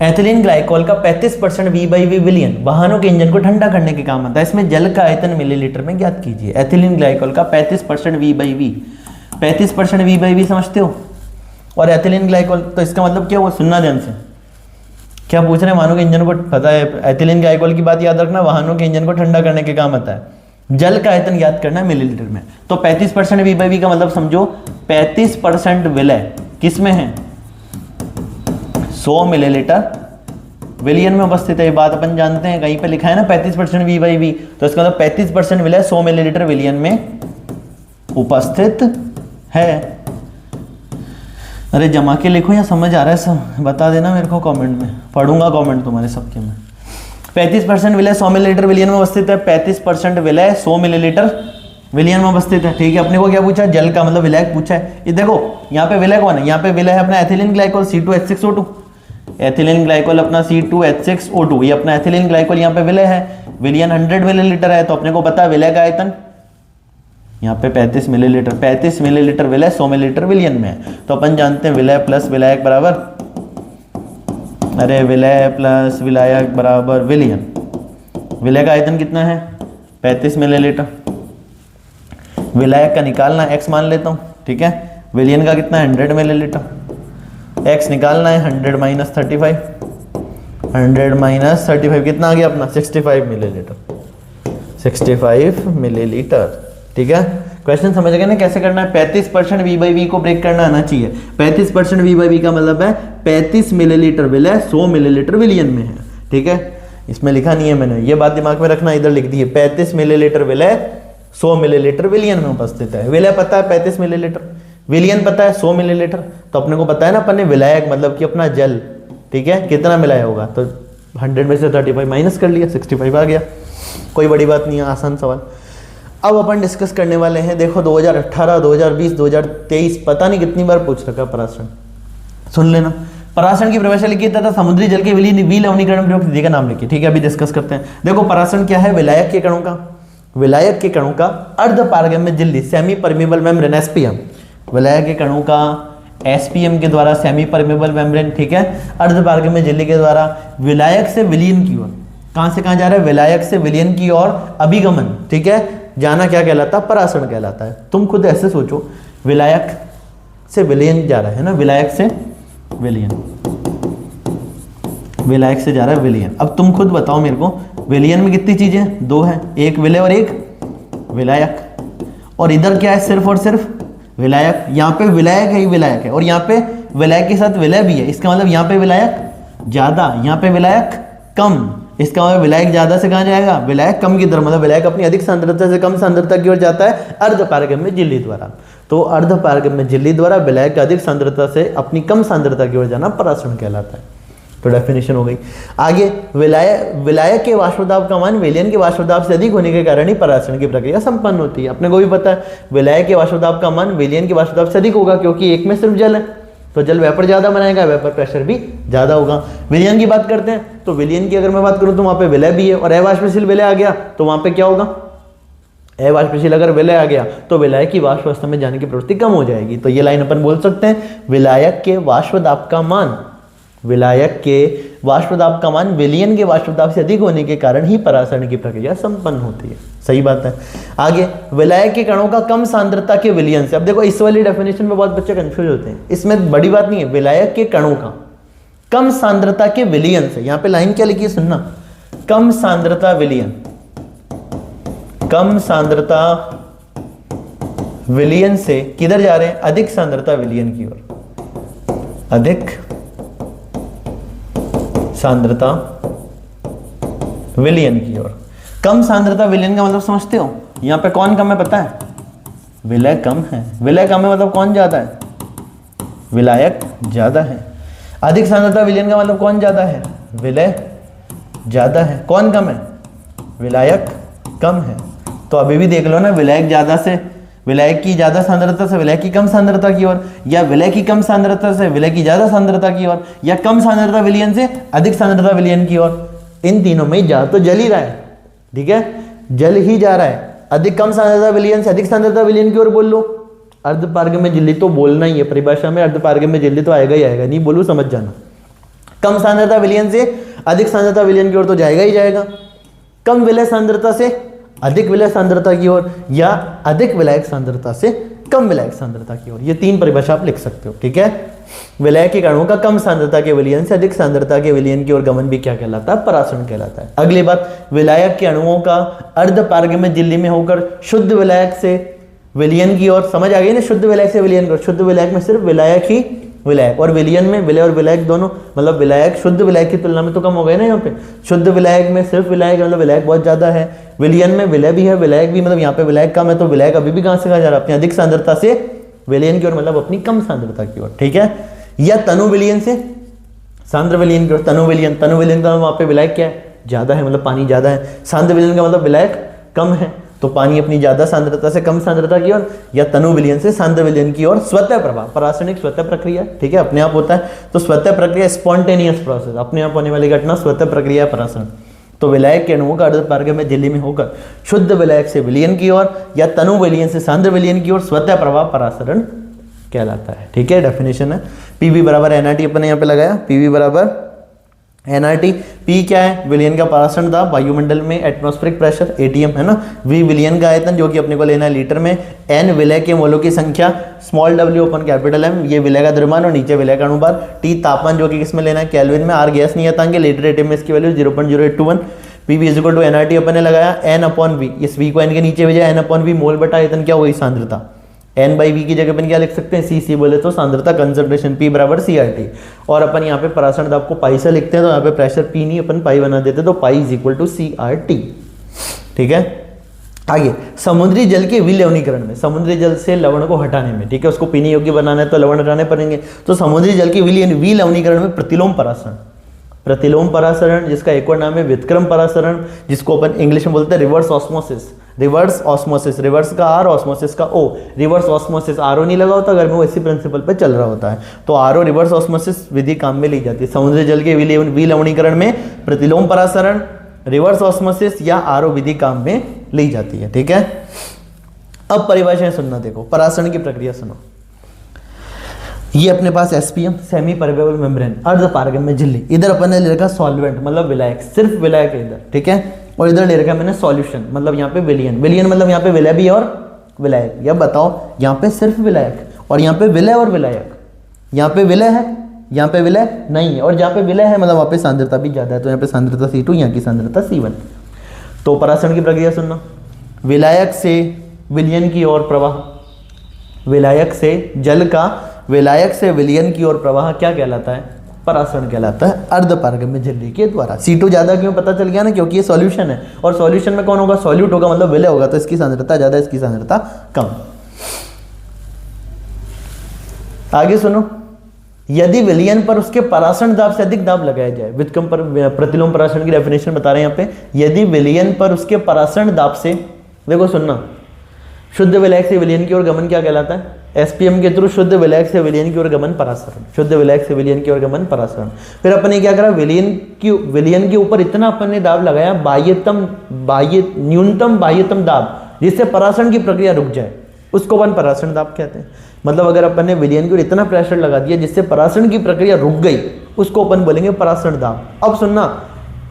एथिलीन ग्लाइकोल का 35% V/V विलयन वाहनों के इंजन को ठंडा करने के काम आता है, इसमें जल का आयतन मिलीलीटर में ज्ञात कीजिए। एथिलीन ग्लाइकोल का 35% V/V, 35% V/V समझते हो, और एथिलीन ग्लाइकोल तो इसका मतलब क्या हुआ, सुनना ध्यान से, क्या पूछ रहे हैं, वाहनों के इंजन को पता है, एथिलीन ग्लाइकोल की बात याद रखना, वाहनों के इंजन को ठंडा करने के काम आता है, जल का आयतन ज्ञात करना है मिलीलीटर में। तो 35% V/V का मतलब समझो 35% विलय किस में है, 100 मिलीलीटर विलियन में उपस्थित है, ये बात अपन जानते हैं, कहीं पे लिखा है ना 35% V/V, तो इसका मतलब 35% विलय 100 मिलीलीटर विलियन में उपस्थित है। अरे जमा के लिखो या समझ आ रहा है सब, बता देना मेरे को कमेंट में, पढ़ूंगा कमेंट तुम्हारे सबके में। 35% विलय 100 मिलीलीटर विलियन में उपस्थित है, 35% विलय 100 मिलीलीटर विलियन में उपस्थित है, ठीक है। अपने को क्या पूछा, जल का मतलब विलायक पूछा है। ये देखो यहाँ पे विलय कौन है, यहाँ पे विलय है अपना ethylene glycol C2H6O2, ethylene glycol अपना C2H6O2, ये अपना एथिलीन ग्लाइकोल यहाँ पे विलय है, विलियन 100 मिलीलीटर है, तो अपने को पता है विलय का आयतन यहाँ पे 35 मिलीलीटर, 35 मिलीलीटर विलय 100 मिलीलीटर विलियन में है, तो अपन जानते हैं विलय प्लस विलायक बराबर, अरे विलय प्लस विलायक बराबर विलियन। विलय का आयतन कितना है 35 मिलीलीटर, विलायक का निकालना x मान लेता हूँ, ठीक है। विलियन का कितना है 100 मिलीलीटर, x निकालना है 100 माइनस 35, 100 माइनस 35 कितना आ गया अपना 65 मिलीलीटर, 65 मिलीलीटर, ठीक है। क्वेश्चन समझ गए ना कैसे करना है, 35% V/V को ब्रेक करना आना चाहिए। 35% V/V का मतलब है 35 मिलीलीटर विलय 100 मिलीलीटर विलियन में है, ठीक है। इसमें लिखा नहीं है मैंने, ये बात दिमाग में रखना, इधर लिख दी है 35 मिलीलीटर विलय 100 मिलीलीटर विलियन में उपस्थित है। विलय पता है 35 मिलीलीटर, विलियन पता है 100 मिलीलीटर, तो अपने को पता है ना अपन ने विलायक मतलब कि अपना जल, ठीक है, कितना मिलाया होगा, तो 100 में से 35 माइनस कर लिया, 65 आ गया, कोई बड़ी बात नहीं है, आसान सवाल। अब अपन डिस्कस करने वाले हैं, देखो 2018, 2020, 2023 पता नहीं कितनी बार पूछ रखा पराशरण, सुन लेना। पराशरण की परिभाषा लिखी तथा समुद्री जल के विलवनीकरण प्रयोग विधि का नाम लिखिए, ठीक है। अभी डिस्कस करते हैं। देखो पराशरण क्या है, विलायक के कणों का, विलायक के कणों का अर्धपारगम्य झिल्ली सेमी परमेबल मेम्ब्रेन एसपीएम, विलायक के कणों का एसपीएम के द्वारा सेमी परमेबल मेम्ब्रेन, ठीक है, अर्धपारगम्य झिल्ली के द्वारा विलायक से विलयन की ओर, कहां से कहां जा रहा है, विलायक से विलयन की ओर अभिगमन, ठीक है, जाना क्या कहलाता है, पराशरण कहलाता है। तुम खुद ऐसे सोचो, विलायक से विलयन जा रहा है ना, विलायक से विलयन, विलायक से जा रहा है विलयन। अब तुम खुद बताओ मेरे को, विलयन में कितनी चीजें, 2 है, एक विलय और एक विलायक, और इधर क्या है, सिर्फ और सिर्फ विलायक। यहाँ पे विलायक है ही विलायक है, और यहाँ पे विलायक के साथ विलय भी है, इसका मतलब यहाँ पे विलायक ज्यादा, यहाँ पे विलायक कम, इसका मतलब विलायक ज्यादा से कहां जाएगा, विलायक कम की तरफ, मतलब विलायक अपनी अधिक सांद्रता से कम सांद्रता की ओर जाता है अर्धपारगम्य झिल्ली द्वारा। तो अर्धपारगम्य झिल्ली द्वारा विलायक की अधिक सांद्रता से अपनी कम सांद्रता की ओर जाना पराशरण कहलाता है। तो डेफिनेशन हो गई। आगे विलायक के वाष्पदाब का मान विलयन के वाष्पदाब से अधिक होने के कारण ही पराशरण की प्रक्रिया संपन्न होती है। अपने को भी पता है विलायक के वाष्पदाब का मान विलयन के वाष्पदाब से अधिक होगा, क्योंकि एक में सिर्फ जल है, तो जल वेपर ज्यादा बनाएगा, वेपर प्रेशर भी ज्यादा होगा। विलयन की बात करते हैं, तो विलयन की अगर मैं बात करूं तो वहां पे विलय भी है, और अवाष्पशील विलय आ गया तो वहां पे क्या होगा, अवाष्पशील अगर विलय आ गया तो विलायक की वाष्प अवस्था में जाने की प्रवृत्ति कम हो जाएगी। तो ये लाइन अपन बोल सकते हैं, विलायक के वाष्पदाब का मान, विलायक के वाष्पदाब का मान विलयन के वाष्पदाब से अधिक होने के कारण ही पराशरण की प्रक्रिया संपन्न होती है। सही बात है। आगे विलायक के कणों का कम सांद्रता के विलयन से, अब देखो इस वाली डेफिनेशन में बहुत बच्चे कंफ्यूज होते हैं, इसमें बड़ी बात नहीं है, विलायक के कणों का कम सांद्रता के विलयन से, यहां पे लाइन क्या लिखी है सुनना, कम सांद्रता विलयन, कम सांद्रता विलयन से किधर जा रहे हैं, अधिक सांद्रता विलयन की ओर, अधिक सांद्रता विलयन की ओर। कम सांद्रता विलयन का मतलब समझते हो, यहां पे कौन कम है पता है, विलय कम है। विलय कम है मतलब कौन ज्यादा है, विलायक ज्यादा है। अधिक सांद्रता विलयन का मतलब कौन ज्यादा है, विलय ज्यादा है। कौन कम है, विलायक कम है। तो अभी भी देख लो ना, विलायक ज्यादा से, विलायक की ज्यादा सांद्रता से विलायक की कम सांद्रता की ओर, या विलय की कम सांद्रता से विलय की ज्यादा सांद्रता की ओर, या कम सांद्रता विलयन से अधिक सांद्रता विलयन की ओर। इन तीनों में जा तो जल ही रहा है, ठीक है, जल ही जा रहा है। अधिक कम सांद्रता विलयन से अधिक सांद्रता विलयन की ओर बोल लो। अर्धपारगम्य झिल्ली तो बोलना ही है, परिभाषा में अर्धपारगम्य झिल्ली तो आएगा ही आएगा, नहीं बोलूं समझ जाना। कम सांद्रता विलयन से अधिक सांद्रता विलयन की ओर तो जाएगा ही जाएगा। कम विलय सांद्रता से अधिक विलय सांद्रता की ओर, या अधिक विलायक सांद्रता से कम विलायक सांद्रता की ओर। ये तीन परिभाषा आप लिख सकते हो, ठीक है। विलायक के अणुओं का कम सांद्रता के विलयन से अधिक सांद्रता के विलयन की ओर गमन भी क्या कहलाता है, परासरण कहलाता है। अगली बात, विलायक के अणुओं का अर्धपारगम्य झिल्ली में होकर शुद्ध विलायक से विलयन की ओर, समझ आ गई ना, शुद्ध विलायक से विलयन कर। शुद्ध विलायक में सिर्फ विलायक ही विलायक, और विलयन में विलय और विलायक दोनों, मतलब विलायक शुद्ध विलायक की तुलना में तो कम हो गए ना यहाँ पे। शुद्ध विलायक में सिर्फ विलायक, मतलब विलायक बहुत ज्यादा है। विलयन में विलय भी है, विलायक भी, मतलब यहाँ पे विलायक कम है, तो विलायक अभी भी कहां से कहा जा रहा है, अपनी अधिक सांद्रता से विलयन की ओर, मतलब अपनी कम सांद्रता की ओर, ठीक है। या तनु विलयन से सांद्र विलयन की ओर। तनु विलयन का मतलब वहां पे विलायक क्या है, ज्यादा है, मतलब पानी ज्यादा है। सांद्र विलयन का मतलब विलायक कम है, तो पानी अपनी ज्यादा सांद्रता से कम सांद्रता की ओर। या तनु विलयन से सांद्र विलयन की ओर। स्वतः प्रभाव, परासरण एक स्वतः प्रक्रिया, ठीक है, अपने आप होता है। तो स्वतः प्रक्रिया स्पॉन्टेनियस प्रोसेस, अपने आप होने वाली घटना स्वतः प्रक्रिया है परासरण। तो विलायक के अणुओं का अर्धपारगम्य झिल्ली में होकर शुद्ध विलायक से विलयन की ओर, या तनु विलयन से सांद्र विलयन की ओर स्वतः प्रभाव परासरण कहलाता है, ठीक है। डेफिनेशन है पीवी बराबर एनआरटी, अपने यहाँ पे लगाया पीवी बराबर एनआरटी। पी क्या है, विलयन का परासरण दाब वायुमंडल में, एटमॉस्फेरिक प्रेशर एटीएम है ना। वी विलयन का आयतन जो कि अपने को लेना है लीटर में। एन विलय के मोलों की संख्या, स्मॉल डब्ल्यू अपन कैपिटल एम, ये विलय का द्रव्यमान और नीचे विलय का अनुपात। टी तापमान जो कि किसमें लेना है, केल्विन में। आर गैस नियतांक, लीटर एटीएम में इसकी value 0.0821। PV is equal to NRT अपने लगाया एन अपॉन वी, इस वी को एन के नीचे भेजा, एन अपॉन वी मोल बटा आयतन क्या होगी, सांद्रता। एन बाई वी की जगह अपन क्या लिख सकते हैं, सी सी बोले तो सांद्रता कंसंट्रेशन, पी बराबर सी आर टी। और अपन यहाँ पे परासरण दाब को पाई से लिखते हैं, तो यहाँ पे प्रेशर पी नहीं अपन पाई बना देते, तो pi is equal to C R T, ठीक है। आगे, समुद्री जल के विलवणीकरण में, समुद्री जल से लवण को हटाने में, ठीक है, उसको पीने योग्य बनाना है तो लवण हटाने पड़ेंगे। तो समुद्री जल के विलवणीकरण में प्रतिलोम परासरण, प्रतिलोम परासरण जिसका एक और नाम है व्युत्क्रम परासरण, जिसको अपन इंग्लिश में बोलते हैं reverse osmosis. Reverse osmosis, reverse का आर, ऑस्मोसिस का ओ। रिवर्स ऑस्मोसिस, आरओ नहीं लगा होता अगर में, वो इसी प्रिंसिपल पे चल रहा होता है। तो आरओ रिवर्स ऑस्मोसिस विधि काम में ली जाती है। समुद्री जल के विलवणीकरण में प्रतिलोम परासरण, रिवर्स ऑस्मोसिस या आरओ विधि काम में ली जाती है, ठीक है। अब परिभाषाएं सुनना, देखो परासरण की प्रक्रिया सुनो। ये अपने पास एसपीएम, सेमी परमेबल मेम्ब्रेन, अर्धपारगम्य झिल्ली। इधर अपन ने ले रखा सॉल्वेंट, मतलब विलायक, सिर्फ विलायक है इधर, ठीक है। और इधर ले रखा मैंने सॉल्यूशन, मतलब यहाँ पे विलयन, विलयन मतलब यहाँ पे विलय भी और विलायक। या बताओ, यहाँ पे सिर्फ विलायक और यहाँ पे विलय और विलायक। यहाँ पे विलय है, यहाँ पे विलय नहीं है, और जहाँ पे विलय है मतलब वहाँ पे सांद्रता भी ज्यादा है, तो यहाँ पे सांद्रता C2, यहाँ की सांद्रता C1। तो परासरण की प्रक्रिया सुनना। विलायक से विलयन की ओर प्रवाह, विलायक से जल का विलायक से विलयन की ओर प्रवाह क्या कहलाता है, परासरण कहलाता है, अर्धपारगम्य झिल्ली के द्वारा। C2 ज्यादा क्यों पता चल गया ना, क्योंकि ये सॉल्यूशन है, और सॉल्यूशन में कौन होगा, सॉल्यूट होगा, मतलब विलय होगा, तो इसकी सांद्रता ज्यादा, इसकी सांद्रता कम। आगे सुनो, यदि विलयन पर उसके परासरण दाब से अधिक दाब लगाया जाए, व्युत्क्रम पर प्रतिलोम परासरण की डेफिनेशन बता रहे हैं यहाँ पे। यदि विलयन पर उसके परासरण दाब से, देखो सुनना, शुद्ध विलायक से विलयन की ओर गमन क्या कहलाता है, एसपीएम के थ्रू शुद्ध विलायक से विलयन की ओर गमन परासरण, शुद्ध विलायक से विलयन की ओर गमन परासरण। फिर अपन ने क्या करा, विलयन के ऊपर इतना अपन ने दाब लगाया, न्यूनतम बाह्यतम दाब, जिससे परासरण की प्रक्रिया रुक जाए, उसको अपन परासरण दाब कहते हैं। मतलब अगर अपन ने विलयन की ओर इतना प्रेशर लगा दिया जिससे परासरण की प्रक्रिया रुक गई, उसको अपन बोलेंगे परासरण दाब। अब सुनना,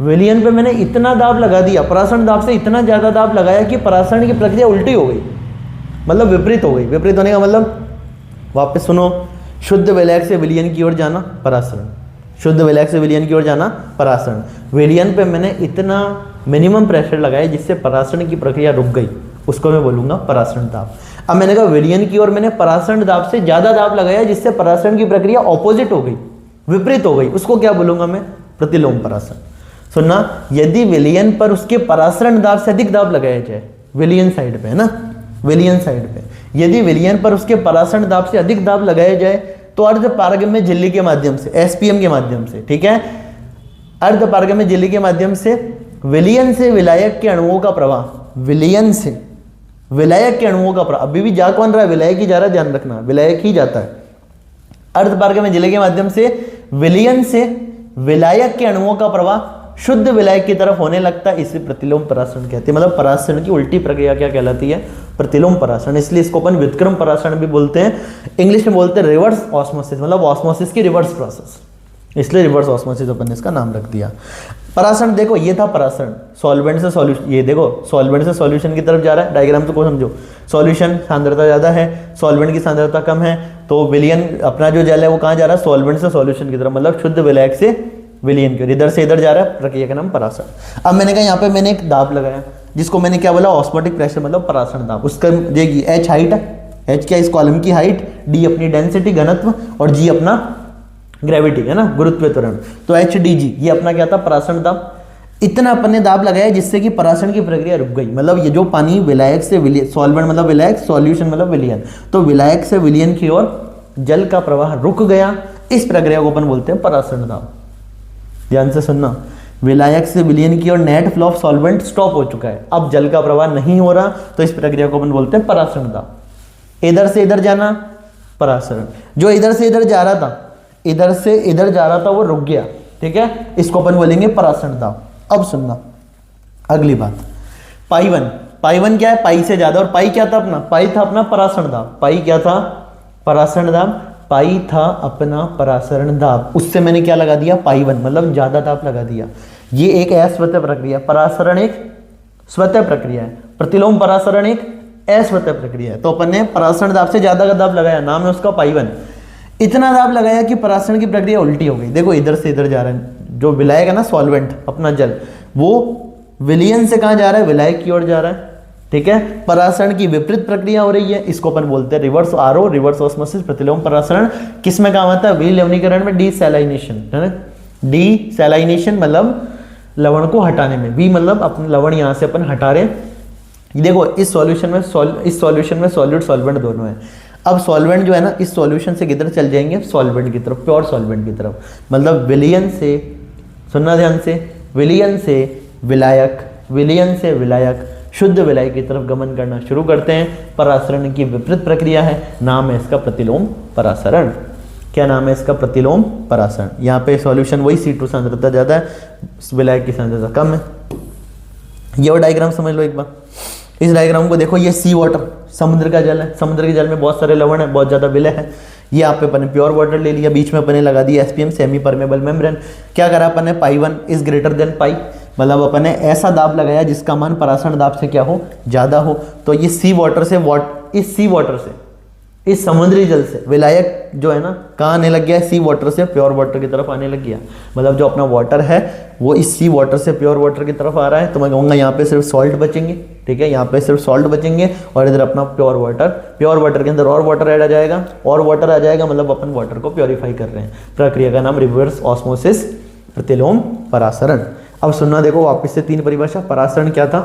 विलयन पे मैंने इतना दाब लगा दिया, परासरण दाब से इतना ज्यादा दाब लगाया कि परासरण की प्रक्रिया उल्टी हो गई, मतलब विपरीत हो गई। विपरीत होने का मतलब, वापस सुनो, शुद्ध विलायक से विलयन की ओर जाना परासरण, शुद्ध विलायक से विलयन की ओर जाना परासरण। विलयन पे मैंने इतना मिनिमम प्रेशर लगाया जिससे परासरण की प्रक्रिया रुक गई, उसको मैं बोलूंगा परासरण दाब। अब मैंने कहा विलयन की ओर मैंने परासरण दाब से ज्यादा दाब लगाया जिससे परासरण की प्रक्रिया ऑपोजिट हो गई, विपरीत हो गई, उसको क्या बोलूंगा मैं? प्रतिलोम परासरण। सुनना, यदि विलयन पर उसके परासरण दाब से अधिक दाब लगाया जाए, विलयन साइड पे है ना, विलयन साइड पे, यदि विलयन पर उसके परासरण दाब से अधिक दाब लगाया जाए तो अर्धपारगम्य झिल्ली के माध्यम से, एसपीएम के माध्यम से, ठीक है, अर्धपारगम्य झिल्ली के माध्यम से विलयन से विलायक के अणुओं का प्रवाह, विलयन से विलायक के अणुओं का प्रवाह, अभी भी जा कौन रहा है? विलायक ही जा रहा है, ध्यान रखना, विलायक ही जाता है। अर्धपारगम्य झिल्ली के माध्यम से विलयन से विलायक के अणुओं का प्रवाह शुद्ध विलायक की तरफ होने लगता है, इसे प्रतिलोम परासरण कहते हैं। मतलब परासरण की उल्टी प्रक्रिया क्या कहलाती है? प्रतिलोम परासरण। इसलिए इसको अपन व्युत्क्रम परासरण भी बोलते हैं, इंग्लिश में बोलते हैं रिवर्स ऑस्मोसिस, मतलब ऑस्मोसिस की रिवर्स प्रोसेस, इसलिए रिवर्स ऑस्मोसिस अपन ने इसका नाम रख दिया। परासरण देखो, ये था परासरण, सॉल्वेंट से सॉल्यूशन, ये देखो सॉल्वेंट से सॉल्यूशन की तरफ जा रहा है, डायग्राम को समझो, सॉल्यूशन सांद्रता ज्यादा है, सॉल्वेंट की सांद्रता कम है, तो विलयन अपना जो जल है वो कहाँ जा रहा है? सॉल्वेंट से सॉल्यूशन की तरफ, मतलब शुद्ध विलायक से विलयन की ओर, इधर से इधर जा रहा है, प्रक्रिया का नाम परासरण। अब मैंने कहा यहाँ पे मैंने एक दाब लगाया जिसको मैंने क्या बोला? ऑस्मोटिक प्रेशर, मतलब परासरण दाब। उसका देखिए एच हाइट है, एच क्या इस कॉलम की हाइट, डी अपनी डेंसिटी घनत्व और जी अपना ग्रेविटी है ना, गुरुत्व त्वरण, तो एच डी जी ये अपना क्या था? परासरण दाब। इतना अपन ने दाब लगाया जिससे कि परासरण की प्रक्रिया रुक गई, मतलब ये जो पानी विलायक से विलयन, सॉल्वेंट मतलब विलायक, सॉल्यूशन मतलब विलयन, तो विलायक से विलयन की ओर जल का प्रवाह रुक गया, इस प्रक्रिया को अपन बोलते हैं परासरण दाब। ध्यान से सुनना, विलायक से विलयन की ओर net flow of solvent stop हो चुका है, अब जल का प्रवाह नहीं हो रहा, तो इस प्रक्रिया को अपन बोलते हैं परासरण दाब। इधर से इधर जाना परासरण, जो इधर से इधर जा रहा था, इधर से इधर जा रहा था वो रुक गया, ठीक है, इसको अपन बोलेंगे परासरण दाब। अब सुनना अगली बात, पाई वन, पाई वन क्या है? पाई से ज्यादा, और पाई क्या था अपना? पाई था अपना परासरण दाब, पाई क्या था? परासरण दाब, पाई था अपना परासरण दाब, उससे मैंने क्या लगा दिया? पाई वन, मतलब ज्यादा दाब लगा दिया। ये एक अस्वतः प्रक्रिया, परासरण एक स्वतः प्रक्रिया है, प्रतिलोम परासरण एक अस्वतः प्रक्रिया है, तो अपन ने परासरण दाब से ज्यादा का दाब लगाया, नाम है उसका पाई वन। इतना दाब लगाया कि परासरण की प्रक्रिया उल्टी हो गई, देखो इधर से इधर जा रहा है, जो विलायक है ना सॉल्वेंट अपना जल, वो विलयन से कहां जा रहा है? विलायक की ओर जा रहा है, ठीक है, परासरण की विपरीत प्रक्रिया हो रही है, इसको अपन बोलते हैं रिवर्स आरओ, रिवर्स ऑस्मोसिस, प्रतिलोम परासरण। किस में काम आता है? विलवणीकरण में, डीसैलाइनेशन है ना, डीसैलाइनेशन मतलब लवण को हटाने में, वी मतलब अपने लवण यहां से अपन हटा रहे हैं। देखो इस सॉल्यूशन में सॉल्यूट सॉल्वेंट दोनों है, अब सॉल्वेंट जो है ना इस सॉल्यूशन से किधर चल जाएंगे? सॉल्वेंट की तरफ, प्योर सॉल्वेंट की तरफ, मतलब विलयन से, सुनना ध्यान से, विलयन से विलायक, विलयन से विलायक, शुद्ध विलायक की तरफ गमन करना शुरू करते हैं। परासरण की विपरीत प्रक्रिया है, नाम है इसका प्रतिलोम परासरण। क्या नाम है इसका? प्रतिलोम परासरण। यहाँ पे सॉल्यूशन वही C2 सांद्रता ज्यादा है, विलायक की सांद्रता कम है। ये वो डायग्राम समझ लो एक बार, इस डायग्राम को देखो, ये सी वाटर समुद्र का जल है, समुद्र के जल में बहुत सारे लवण है, बहुत ज्यादा विलय है। ये आप पे अपने प्योर वाटर ले लिया, बीच में अपने लगा दिया एसपीएम, सेमी परमेबल मेम्ब्रेन। क्या करा अपन ने? पाई one is greater than pi, मतलब अपन ने ऐसा दाब लगाया जिसका मान परासरण दाब से क्या हो? ज्यादा हो। तो ये सी वाटर से इस सी वाटर से, इस समुद्री जल से विलायक जो है ना कहाँ आने लग गया है? सी वाटर से प्योर वाटर की तरफ आने लग गया, मतलब जो अपना वाटर है वो इस सी वाटर से प्योर वाटर की तरफ आ रहा है। तो मैं कहूँगा यहाँ पे सिर्फ सॉल्ट बचेंगे, ठीक है, यहाँ पे सिर्फ सॉल्ट बचेंगे और इधर अपना प्योर वाटर के अंदर और वाटर ऐड आ जाएगा, और वाटर आ जाएगा, मतलब अपन वाटर को प्योरीफाई कर रहे हैं। प्रक्रिया का नाम रिवर्स ऑस्मोसिस, प्रतिलोम परासरण। अब सुनना, देखो वापस से तीन परिभाषा। परासरण क्या था?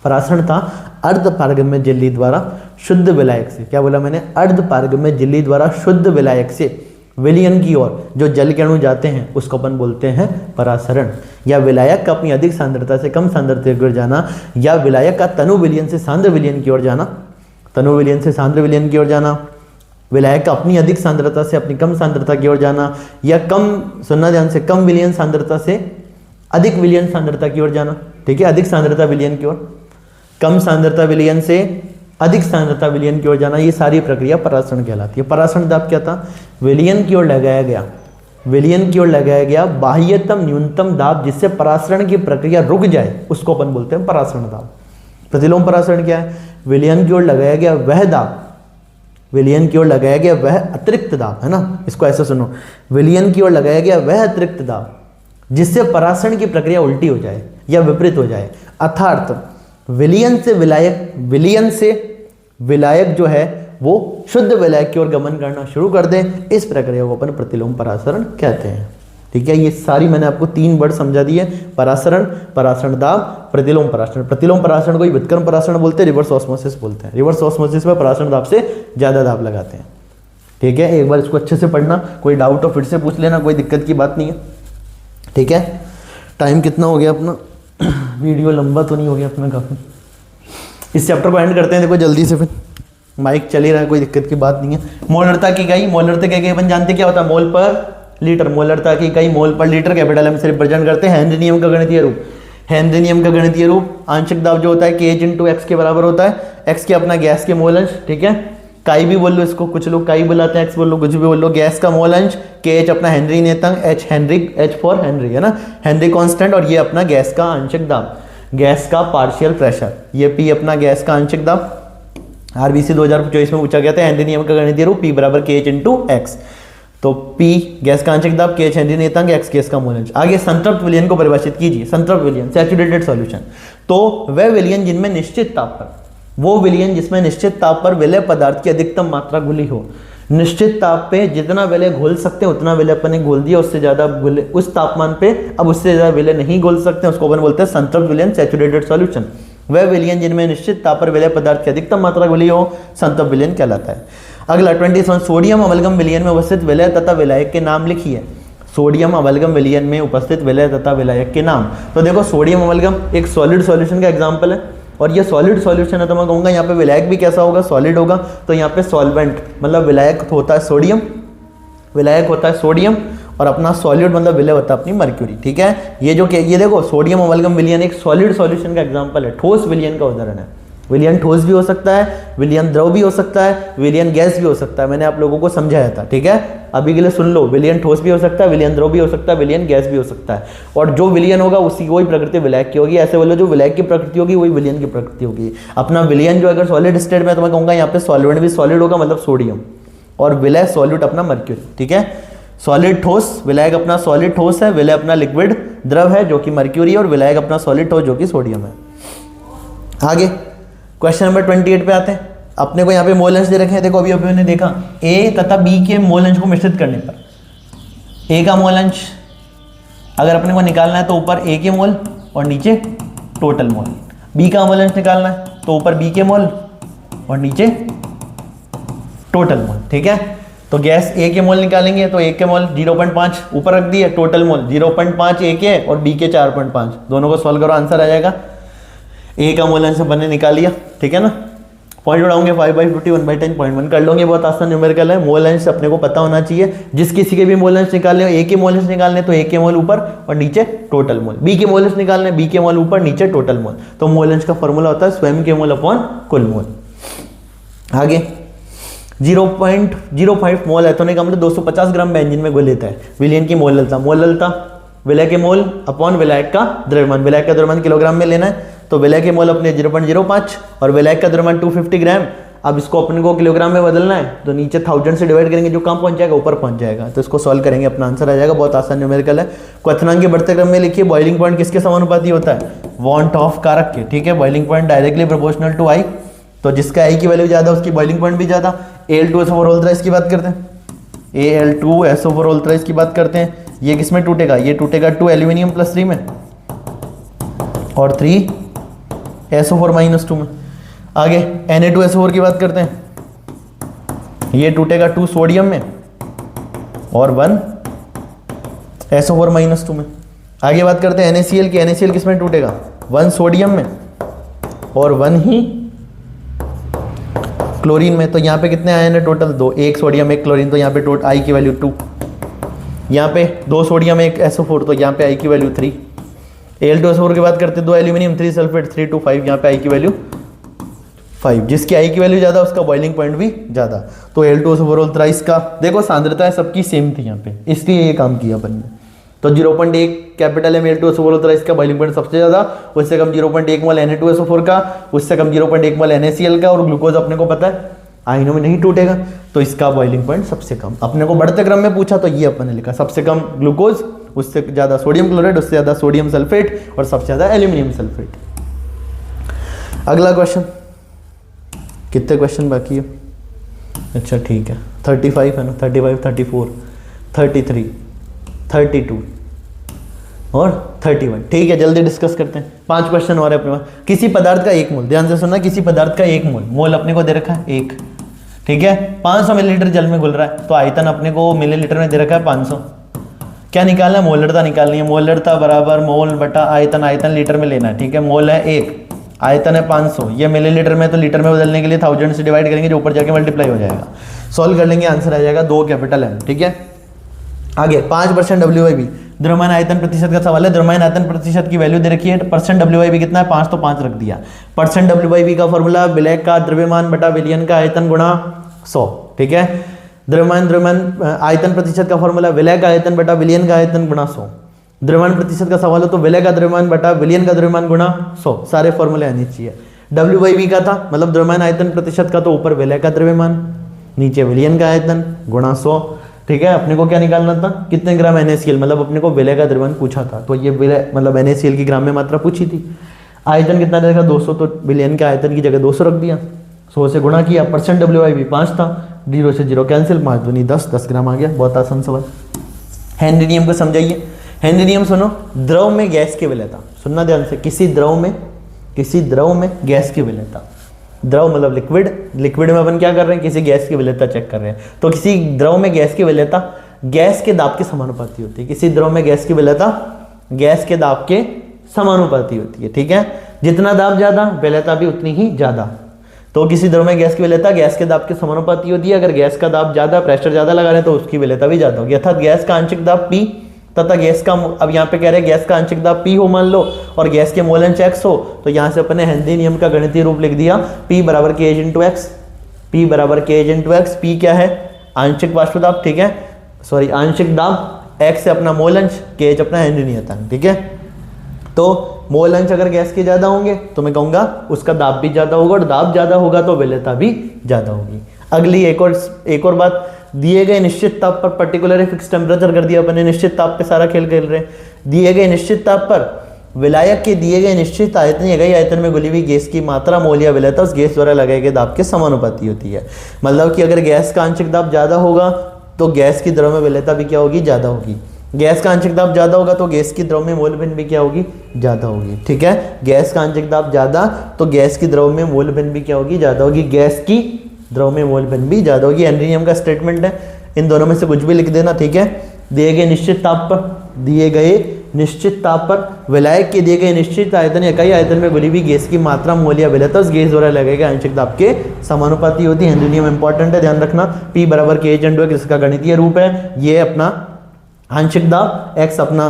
परासरण था अर्धपारगम्य झिल्ली द्वारा शुद्ध विलायक से, क्या बोला मैंने? अर्धपारगम्य झिल्ली द्वारा शुद्ध विलायक से विलयन की ओर जो जल के अणु जाते हैं उसको अपन बोलते हैं परासरण। या विलायक का अपनी अधिक सांद्रता से कम सांद्रता की ओर जाना, या विलायक का तनु विलयन से सांद्र विलयन की ओर जाना, तनु विलयन से सांद्र विलयन की ओर जाना, विलायक का अपनी अधिक सांद्रता से अपनी कम सांद्रता की ओर जाना, या कम, सुनना ध्यान से, कम विलयन सांद्रता से अधिक विलयन सांद्रता की ओर जाना, ठीक है, अधिक सांद्रता विलयन की ओर, कम सांद्रता विलयन से अधिक सांद्रता विलयन की ओर जाना, ये सारी प्रक्रिया परासरण कहलाती है। परासरण दाब क्या था? विलयन की ओर लगाया गया, विलयन की ओर लगाया गया बाह्यतम न्यूनतम दाब जिससे परासरण की प्रक्रिया रुक जाए, उसको अपन बोलते हैं परासरण दाब। प्रतिलोम परासरण क्या है? विलयन की ओर लगाया गया वह दाब, विलयन की ओर लगाया गया वह अतिरिक्त दाब, है ना, इसको ऐसे सुनो, विलयन की ओर लगाया गया वह अतिरिक्त दाब जिससे परासरण की प्रक्रिया उल्टी हो जाए या विपरीत हो जाए। अर्थात विलयन से विलायक, विलयन से विलायक जो है वो शुद्ध विलायक की ओर गमन करना शुरू कर दे, इस प्रक्रिया को अपन प्रतिलोम परासरण कहते हैं। ठीक है, ये सारी मैंने आपको 3 वर्ड समझा दिए, परासरण, परासरण दाब, प्रतिलोम परासरण। प्रतिलोम परासरण को ही व्युत्क्रम परासरण बोलते हैं, रिवर्स ऑस्मोसिस बोलते हैं। रिवर्स ऑस्मोसिस में परासरण दाब से ज्यादा दाब लगाते हैं। ठीक है, एक बार इसको अच्छे से पढ़ना, कोई डाउट हो फिर से पूछ लेना, कोई दिक्कत की बात नहीं है। ठीक है, टाइम कितना हो गया अपना, वीडियो लंबा तो नहीं हो गया अपना काफी। इस चैप्टर को एंड करते हैं, देखो जल्दी से, फिर माइक चल ही रहा है, कोई दिक्कत की बात नहीं है। मोलरता की इकाई, मोलरता की इकाई अपन जानते क्या होता है, मोल पर लीटर। मोलरता की इकाई मोल पर लीटर, कैपिटल एम से रिप्रेजेंट करते हैं। हेनरी नियम का गणितीय रूप, हेनरी नियम का गणितीय रूप, आंशिक दाब जो होता है KH × X के बराबर होता है। X के अपना गैस के मोल अंश, ठीक है, काई भी बोल लो इसको, कुछ लोग काई बुलाते हैं, X बोल लो, कुछ भी बोल लो, गैस का मोल अंश, KH अपना हेनरी नेतांक, H Henry, H for Henry है ना, हेनरी कांस्टेंट, और ये अपना गैस का आंशिक दाब, गैस का पार्शियल प्रेशर, ये P अपना गैस का आंशिक दाब। RBC 2024 में पूछा गया था हेनरी नियम का गणितीय रूप, P बराबर KH × X। तो P गैस का आंशिक दाब, KH हेनरी नेतांक, X गैस का मोल अंश। आगे संतृप्त विलयन को परिभाषित कीजिए। संतृप्त विलयन, सैचुरेटेड सॉल्यूशन, तो वह विलयन जिनमें निश्चित ताप पर, वो विलयन जिसमें निश्चित ताप पर विलय पदार्थ की अधिकतम मात्रा घुली हो। निश्चित ताप पे जितना विलय घोल सकते हैं उतना विलय अपन ने घोल दिया, उससे ज्यादा विलय उस तापमान पे अब उससे ज्यादा विलय नहीं घोल सकते, उसको अपन बोलते हैं संतृप्त विलयन, सैचुरेटेड सॉल्यूशन। वह विलयन जिनमें निश्चित ताप पर विलय पदार्थ की अधिकतम मात्रा घुली हो संतृप्त विलयन कहलाता है। अगला 27 सोडियम अवलगम विलयन में उपस्थित विलय तथा विलायक के नाम लिखिए। सोडियम अवलगम विलयन में उपस्थित विलय तथा विलायक के नाम। तो देखो सोडियम अवलगम एक सॉलिड सॉल्यूशन का एग्जांपल है, और ये सॉलिड सॉल्यूशन है, तो मैं कहूँगा यहाँ पे विलायक भी कैसा होगा, सॉलिड होगा। तो यहाँ पे सॉल्वेंट मतलब विलायक होता है सोडियम, विलायक होता है सोडियम, और अपना सॉलिड मतलब विलय होता है अपनी मर्क्यूरी। ठीक है, ये देखो सोडियम अवलगम विलयन एक सॉलिड सॉल्यूशन का एग्जांपल है, ठोस विलयन का उदाहरण है। विलयन ठोस भी हो सकता है, विलयन द्रव भी हो सकता है, विलयन गैस भी हो सकता है, मैंने आप लोगों को समझाया था। ठीक है, अभी के लिए सुन लो, विलयन ठोस भी हो सकता है, विलयन द्रव भी हो सकता है, विलयन गैस भी हो सकता है, और जो विलयन होगा उसी वही प्रकृति विलायक की होगी। ऐसे बोलो जो विलायक की प्रकृति होगी वही विलयन की प्रकृति होगी। अपना विलयन जो अगर सॉलिड स्टेट में, तो मैं कहूँगा यहाँ पे सॉल्वेंट भी सॉलिड होगा, मतलब सोडियम, और विलय सॉल्यूट अपना मर्क्यूरी। ठीक है, सॉलिड ठोस, विलायक अपना सॉलिड ठोस है, विलय अपना लिक्विड द्रव है जो कि मर्क्यूरी, और विलायक अपना सॉलिड ठोस जो कि सोडियम है। आगे क्वेश्चन नंबर 28 पे आते हैं। अपने को यहाँ पे मोल अंश दे रखे हैं, देखो अभी हमने देखा A तथा B के मोल अंश को मिश्रित करने पर A का मोल अंश अगर अपने को निकालना है तो ऊपर A के मोल और नीचे टोटल मोल, B का मोल अंश निकालना है तो ऊपर B के मोल और नीचे टोटल मोल। ठीक है, तो गैस A के मोल निकालेंगे तो A के मोल 0.5 ऊपर रख दिए, टोटल मोल 0.5 A के और B के 4.5, दोनों को सॉल्व करो, आंसर आ जाएगा। A का मोल अंश बनने निकाल लिया। ठीक है ना, पॉइंट उड़ाओगे 5/50 1/10.1 कर लोगे, बहुत आसान न्यूमेरिकल है। मोल अंश अपने को पता होना चाहिए, जिस किसी के भी मोल अंश निकालने, A के मोल अंश निकालने तो A के मोल ऊपर और नीचे टोटल मोल, B के मोल अंश निकालने B के मोल ऊपर नीचे टोटल मोल। तो मोल अंश का फॉर्मूला होता है स्वयं के मोल अपॉन कुल मोल। आगे 0.05 मोल है तो नहीं का मतलब 250 ग्राम बेंजीन में घुलता है। विलयन की मोललता विलय के मोल अपॉन विलायक का द्रव्यमान, विलायक का द्रव्यमान किलोग्राम में लेना है, तो विलय के मोल अपने 0.05 और विलायक का द्रव्यमान 250 ग्राम। अब इसको अपने को किलोग्राम में बदलना है, तो नीचे 1000 से डिवाइड करेंगे, जो कम पहुंच जाएगा ऊपर पहुंच जाएगा, तो इसको सॉल्व करेंगे, अपना आंसर आ जाएगा। बहुत आसान न्यूमेरिकल है। क्वथनांक के बढ़ते क्रम में लिखिए बॉइलिंग पॉइंट किसके समानुपाती होता है, वांट ऑफ कारक के। ठीक है, boiling point directly proportional to I, तो जिसका आई की वैल्यू ज्यादा उसकी बॉइलिंग पॉइंट भी ज्यादा। Al2SO4 होल थ्राइस की बात करते हैं, Al2SO4 होल थ्राइस की बात करते हैं। ये किसमें टूटेगा, ये टूटेगा 2 एल्यूमिनियम प्लस 3 में और 3 SO4 माइनस 2 में। आगे Na2SO4 की बात करते हैं, ये टूटेगा 2 सोडियम में और 1 SO4 माइनस 2 में। आगे बात करते हैं NaCl की, NaCl किसमें टूटेगा, 1 सोडियम में और 1 ही क्लोरीन में। तो यहाँ पे कितने आए हैं टोटल, 2, 1 सोडियम 1 क्लोरीन, तो यहाँ पे टोटल आई की वैल्यू 2। यहाँ पे 2 सोडियम 1 SO4, तो यहाँ पे आई की वैल्यू 3। Al2SO4 की बात करते हैं, 2 एल्यूमिनियम 3 सल्फेट 3 2 5, यहाँ पे आई की वैल्यू 5। जिसकी आई की वैल्यू ज्यादा उसका बॉइलिंग पॉइंट भी ज्यादा। तो Al2SO4 होल थ्राइस का देखो सांद्रता सबकी सेम थी यहाँ पे, इसलिए ये काम किया अपन ने। तो 0.1 capital M Al2SO4 whole thrice का बॉइलिंग पॉइंट सबसे ज्यादा, उससे कम 0.1 मोल Na2SO4 का, उससे कम 0.1 मोल NaCl का, और ग्लूकोज अपने को पता है आयनों में नहीं टूटेगा, तो इसका बॉइलिंग पॉइंट सबसे कम। अपने को बढ़ते क्रम में पूछा तो ये अपन ने लिखा, सबसे कम ग्लूकोज, उससे ज्यादा सोडियम क्लोराइड, उससे ज्यादा सोडियम सल्फेट और सबसे ज्यादा एल्यूमिनियम सल्फेट। अगला क्वेश्चन कितने क्वेश्चन बाकी है? अच्छा ठीक है, 35 है ना, 35, 34, 33, 32 और 31। ठीक है, जल्दी डिस्कस करते हैं। 5 क्वेश्चन और है अपने पास। किसी पदार्थ का एक मोल, ध्यान से सुनना, किसी पदार्थ का एक मोल, मोल अपने को दे रखा है 1, ठीक है। 500 मिलीलीटर जल में घुल रहा है, तो आयतन अपने को मिलीलीटर में दे रखा है 500। क्या निकालना है? मोलरता निकालनी है। मोलरता बराबर मोल बटा आयतन, आयतन लीटर में लेना है, ठीक है। मोल है 1, आयतन है 500, ये मिलीलीटर में, तो लीटर में बदलने के लिए 1000 से डिवाइड करेंगे, जो ऊपर जाके मल्टीप्लाई हो जाएगा। सॉल्व कर लेंगे, आंसर आ जाएगा 2 कैपिटल M, ठीक है। आगे 5% WIB, द्रव्यमान आयतन प्रतिशत का सवाल है। द्रव्यमान आयतन प्रतिशत की वैल्यू दे रखी है, परसेंट WIB कितना है? 5, तो 5 रख दिया। परसेंट WIB का फॉर्मूला विलय का द्रव्यमान बटा विलयन का आयतन गुणा 100, ठीक है। द्रव्यमान आयतन प्रतिशत का फॉर्मूला विलय का आयतन बटा विलयन का आयतन गुणा 100। द्रव्यमान प्रतिशत का सवाल हो तो विलय का द्रव्यमान बटा विलयन का द्रव्यमान गुणा 100, सारे फॉर्मूले आने चाहिए। WIB का था, मतलब द्रव्यमान आयतन प्रतिशत का, तो ऊपर विलय का द्रव्यमान, नीचे विलयन का आयतन गुणा 100, ठीक है। अपने को क्या निकालना था? कितने ग्राम NaCl, मतलब अपने को विलय का द्रव्यमान पूछा था, तो ये विलय मतलब NaCl की ग्राम में मात्रा पूछी थी। आयतन कितना रहेगा? 200, तो विलयन का आयतन की जगह 200 रख दिया, 100 से गुणा किया। परसेंट WIB 5 था, 0 से 0 कैंसिल, 5 दूनी 10, 10 ग्राम आ गया। बहुत आसान सवाल। हेनरी नियम को समझाइए। हेनरी नियम सुनो, द्रव में गैस की विलयता, सुनना ध्यान से, किसी द्रव में गैस की विलयता, द्रव मतलब लिक्विड, लिक्विड में अपन क्या कर रहे हैं? किसी गैस की विलयता चेक कर रहे हैं, तो किसी द्रव में गैस की विलयता गैस के दाब के समानुपाती होती है। किसी द्रव में गैस की विलयता गैस के दाब के समानुपाती होती है, ठीक है। जितना दाब ज्यादा, विलयता भी उतनी ही ज्यादा। तो किसी द्रव में गैस की विलयता गैस के दाब के समानुपाती होती है। अगर गैस का दाब ज्यादा, प्रेशर ज्यादा लगा रहे हैं, तो उसकी विलयता भी ज्यादा होगी। अर्थात गैस का आंशिक दाब P तथा गैस का, अब यहाँ पे कह रहे हैं गैस का आंशिक दाब P हो मान लो, और गैस के मोल अंश X हो, तो यहाँ से अपन ने हेनरी नियम का गणितीय रूप लिख दिया, P बराबर KH इंटू X। P बराबर KH इंटू X। P क्या है? आंशिक वाष्प दाब, ठीक है, सॉरी आंशिक दाब, X से अपना मोल अंश, KH अपना हेनरी नियतांक, ठीक है। तो मोल अंश अगर गैस के ज्यादा होंगे तो मैं कहूंगा उसका दाब भी ज्यादा होगा, और दाब ज्यादा होगा तो विलयता भी ज्यादा होगी। अगली एक और बात, दिए गए निश्चित ताप पर, पर्टिकुलर फिक्स टेम्परेचर कर दिया अपने, निश्चित ताप पे सारा खेल खेल रहे हैं। दिए गए निश्चित ताप पर विलायक के दिए गए निश्चित आयतन या गई आयतन में घुली हुई गैस की मात्रा, मोल या विलयता उस गैस द्वारा लगाए गए दाब के समानुपाती होती है। मतलब कि अगर गैस का आंशिक दाब ज्यादा होगा तो गैस की द्रव में विलयता भी क्या होगी? ज्यादा होगी। गैस का आंशिक दाब ज्यादा होगा तो गैस की द्रव में मोल भिन्न भी क्या होगी? ज्यादा होगी, ठीक है। गैस का आंशिक दाब ज्यादा तो गैस की द्रव में मोल भिन्न भी क्या होगी? ज्यादा होगी। गैस की द्रव में मोल भिन्न भी ज्यादा होगी। हेनरी नियम का स्टेटमेंट है, इन दोनों में से कुछ भी लिख देना, ठीक है। दिए गए निश्चित ताप पर विलायक के दिए गए निश्चित आयतन या इकाई आयतन में घुली हुई गैस की मात्रा, मोल या विलयता उस गैस द्वारा लगाए गए आंशिक दाब के समानुपाती होती है। हेनरी नियम इंपॉर्टेंट है, ध्यान रखना। P बराबर KH इंटू X, इसका गणितीय रूप है, ये अपना आंशिक दाब, X अपना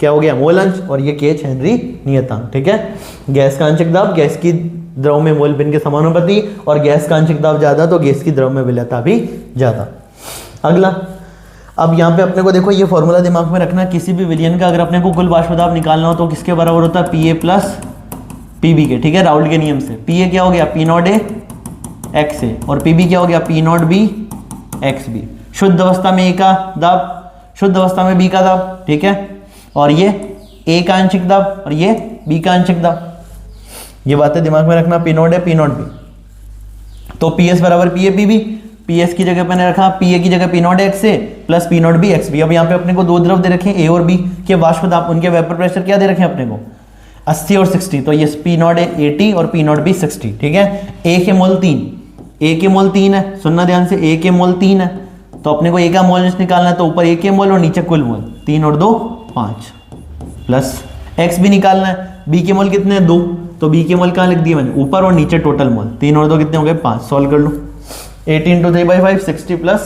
क्या हो गया? मोल अंश, और ये KH हेनरी नियतांक, ठीक है। गैस का आंशिक दाब गैस की द्रव में मोल भिन्न के समानुपाती, और गैस का आंशिक दाब ज्यादा तो गैस की द्रव में विलयता भी ज्यादा। अगला, अब यहाँ पे अपने को देखो ये फॉर्मूला दिमाग में रखना, किसी भी विलयन का अगर अपने को कुल वाष्प दाब निकालना हो तो किसके बराबर होता है? PA प्लस PB के, ठीक है, राउल्ट के नियम से। PA क्या हो गया? P0A XA, और PB क्या हो गया? P0B XB। शुद्ध अवस्था में A का दाब, शुद्ध अवस्था में B का दाब, ठीक है, और ये A का आंशिक दाब और ये B का आंशिक दाब। ये बातें दिमाग में रखना, P0A P0B। तो PS बराबर PA PB, PS की जगह मैंने रखा PA की जगह P0A XA plus P0B XB। अब यहाँ पे अपने को दो द्रव दे रखे हैं A और B के वाष्प दाब, उनके वेपर प्रेशर क्या दे रखे हैं अपने को? 80 और 60। तो ये P0A 80 और P0B 60, ठीक है। A के मोल 3, A के मोल 3 है, सुनना ध्यान से, A के मोल 3 है, तो अपने को A का मोल निकालना है, तो ऊपर A के मोल और नीचे कुल मोल, 3 और 2 5, प्लस X भी निकालना है। B के मोल कितने हैं? 2, तो B के मोल कहाँ लिख दिए मैंने? ऊपर, और नीचे टोटल मोल, 3 और 2 कितने हो गए? 5। सॉल्व कर लो, 80 इंटू 3/5 60 प्लस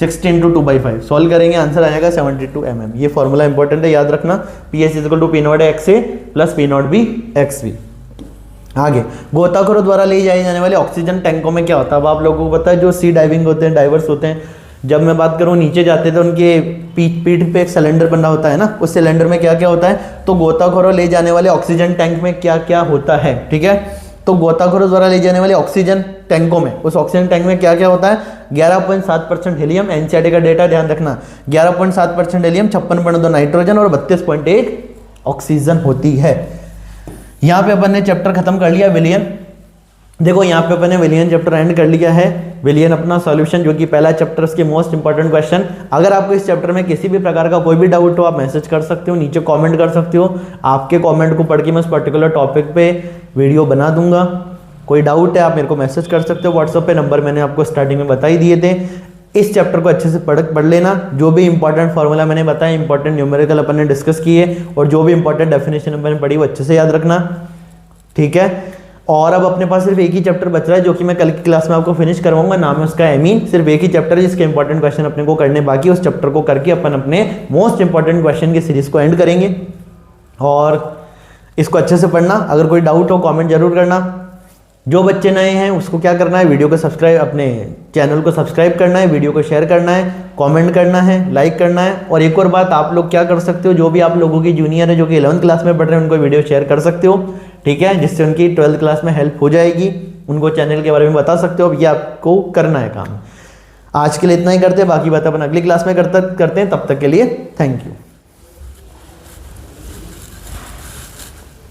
60 इंटू 2/5, सॉल्व करेंगे, आंसर आएगा 72 mm। ये फॉर्मूला इंपॉर्टेंट है, याद रखना, PS equal to P0A XA plus P0B XB। आगे, गोताखोरों द्वारा ले जाए जाने वाले ऑक्सीजन टैंकों में क्या होता है? अब आप लोगों को पता है, जो सी डाइविंग होते हैं, डाइवर्स होते हैं, जब मैं बात करूं नीचे जाते थे, उनके पीठ पे एक सिलेंडर बना होता है ना, उस सिलेंडर में क्या क्या होता है? तो गोताखोरों ले जाने वाले ऑक्सीजन टैंक में क्या क्या होता है, ठीक है। तो गोताखोरों द्वारा ले जाने वाले ऑक्सीजन टैंकों में, उस ऑक्सीजन टैंक में क्या क्या होता है? 11.7% हीलियम, एनसीईआरटी का डेटा ध्यान रखना, 11.7% हीलियम, 56.2 नाइट्रोजन और 32.1 ऑक्सीजन होती है। यहाँ पे अपन ने चैप्टर खत्म कर लिया विलयन। देखो यहाँ पे अपने विलियन चैप्टर एंड कर लिया है। विलियन अपना सॉल्यूशन जो कि पहला चैप्टर उसके मोस्ट इंपॉर्टेंट क्वेश्चन। अगर आपको इस चैप्टर में किसी भी प्रकार का कोई भी डाउट हो आप मैसेज कर सकते हो, नीचे कमेंट कर सकते हो। आपके कमेंट को पढ़ के मैं उस पर्टिकुलर टॉपिक पे वीडियो बना दूंगा। कोई डाउट है आप मेरे को मैसेज कर सकते हो व्हाट्सएप पे, नंबर मैंने आपको स्टार्टिंग में बता ही दिए थे। इस चैप्टर को अच्छे से पढ़ लेना। जो भी इंपॉर्टेंट फॉर्मूला मैंने बताया, इंपॉर्टेंट न्यूमेरिकल अपन ने डिस्कस किए और जो भी इंपॉर्टेंट डेफिनेशन मैंने पढ़ी वो अच्छे से याद रखना, ठीक है। और अब अपने पास सिर्फ एक ही चैप्टर बच रहा है जो कि मैं कल की क्लास में आपको फिनिश करवाऊंगा, नाम है उसका एमीन। सिर्फ एक ही चैप्टर है जिसके इंपॉर्टेंट क्वेश्चन अपने को करने बाकी, उस चैप्टर को करके अपन अपने मोस्ट इंपॉर्टेंट क्वेश्चन की सीरीज को एंड करेंगे। और इसको अच्छे से पढ़ना। अगर कोई डाउट हो कमेंट जरूर करना। जो बच्चे नए हैं उसको क्या करना है, वीडियो को सब्सक्राइब, अपने चैनल को सब्सक्राइब करना है, वीडियो को शेयर करना है, कमेंट करना है, लाइक करना है। और एक और बात आप लोग क्या कर सकते हो, जो भी आप लोगों की जूनियर है जो कि 11th क्लास में पढ़ रहे हैं उनको वीडियो शेयर कर सकते हो, ठीक है, जिससे उनकी 12th क्लास में हेल्प हो जाएगी। उनको चैनल के बारे में बता सकते हो। अब ये आपको करना है काम। आज के लिए इतना ही करते हैं, बाकी बात अपन अगली क्लास में करते हैं। तब तक के लिए थैंक यू।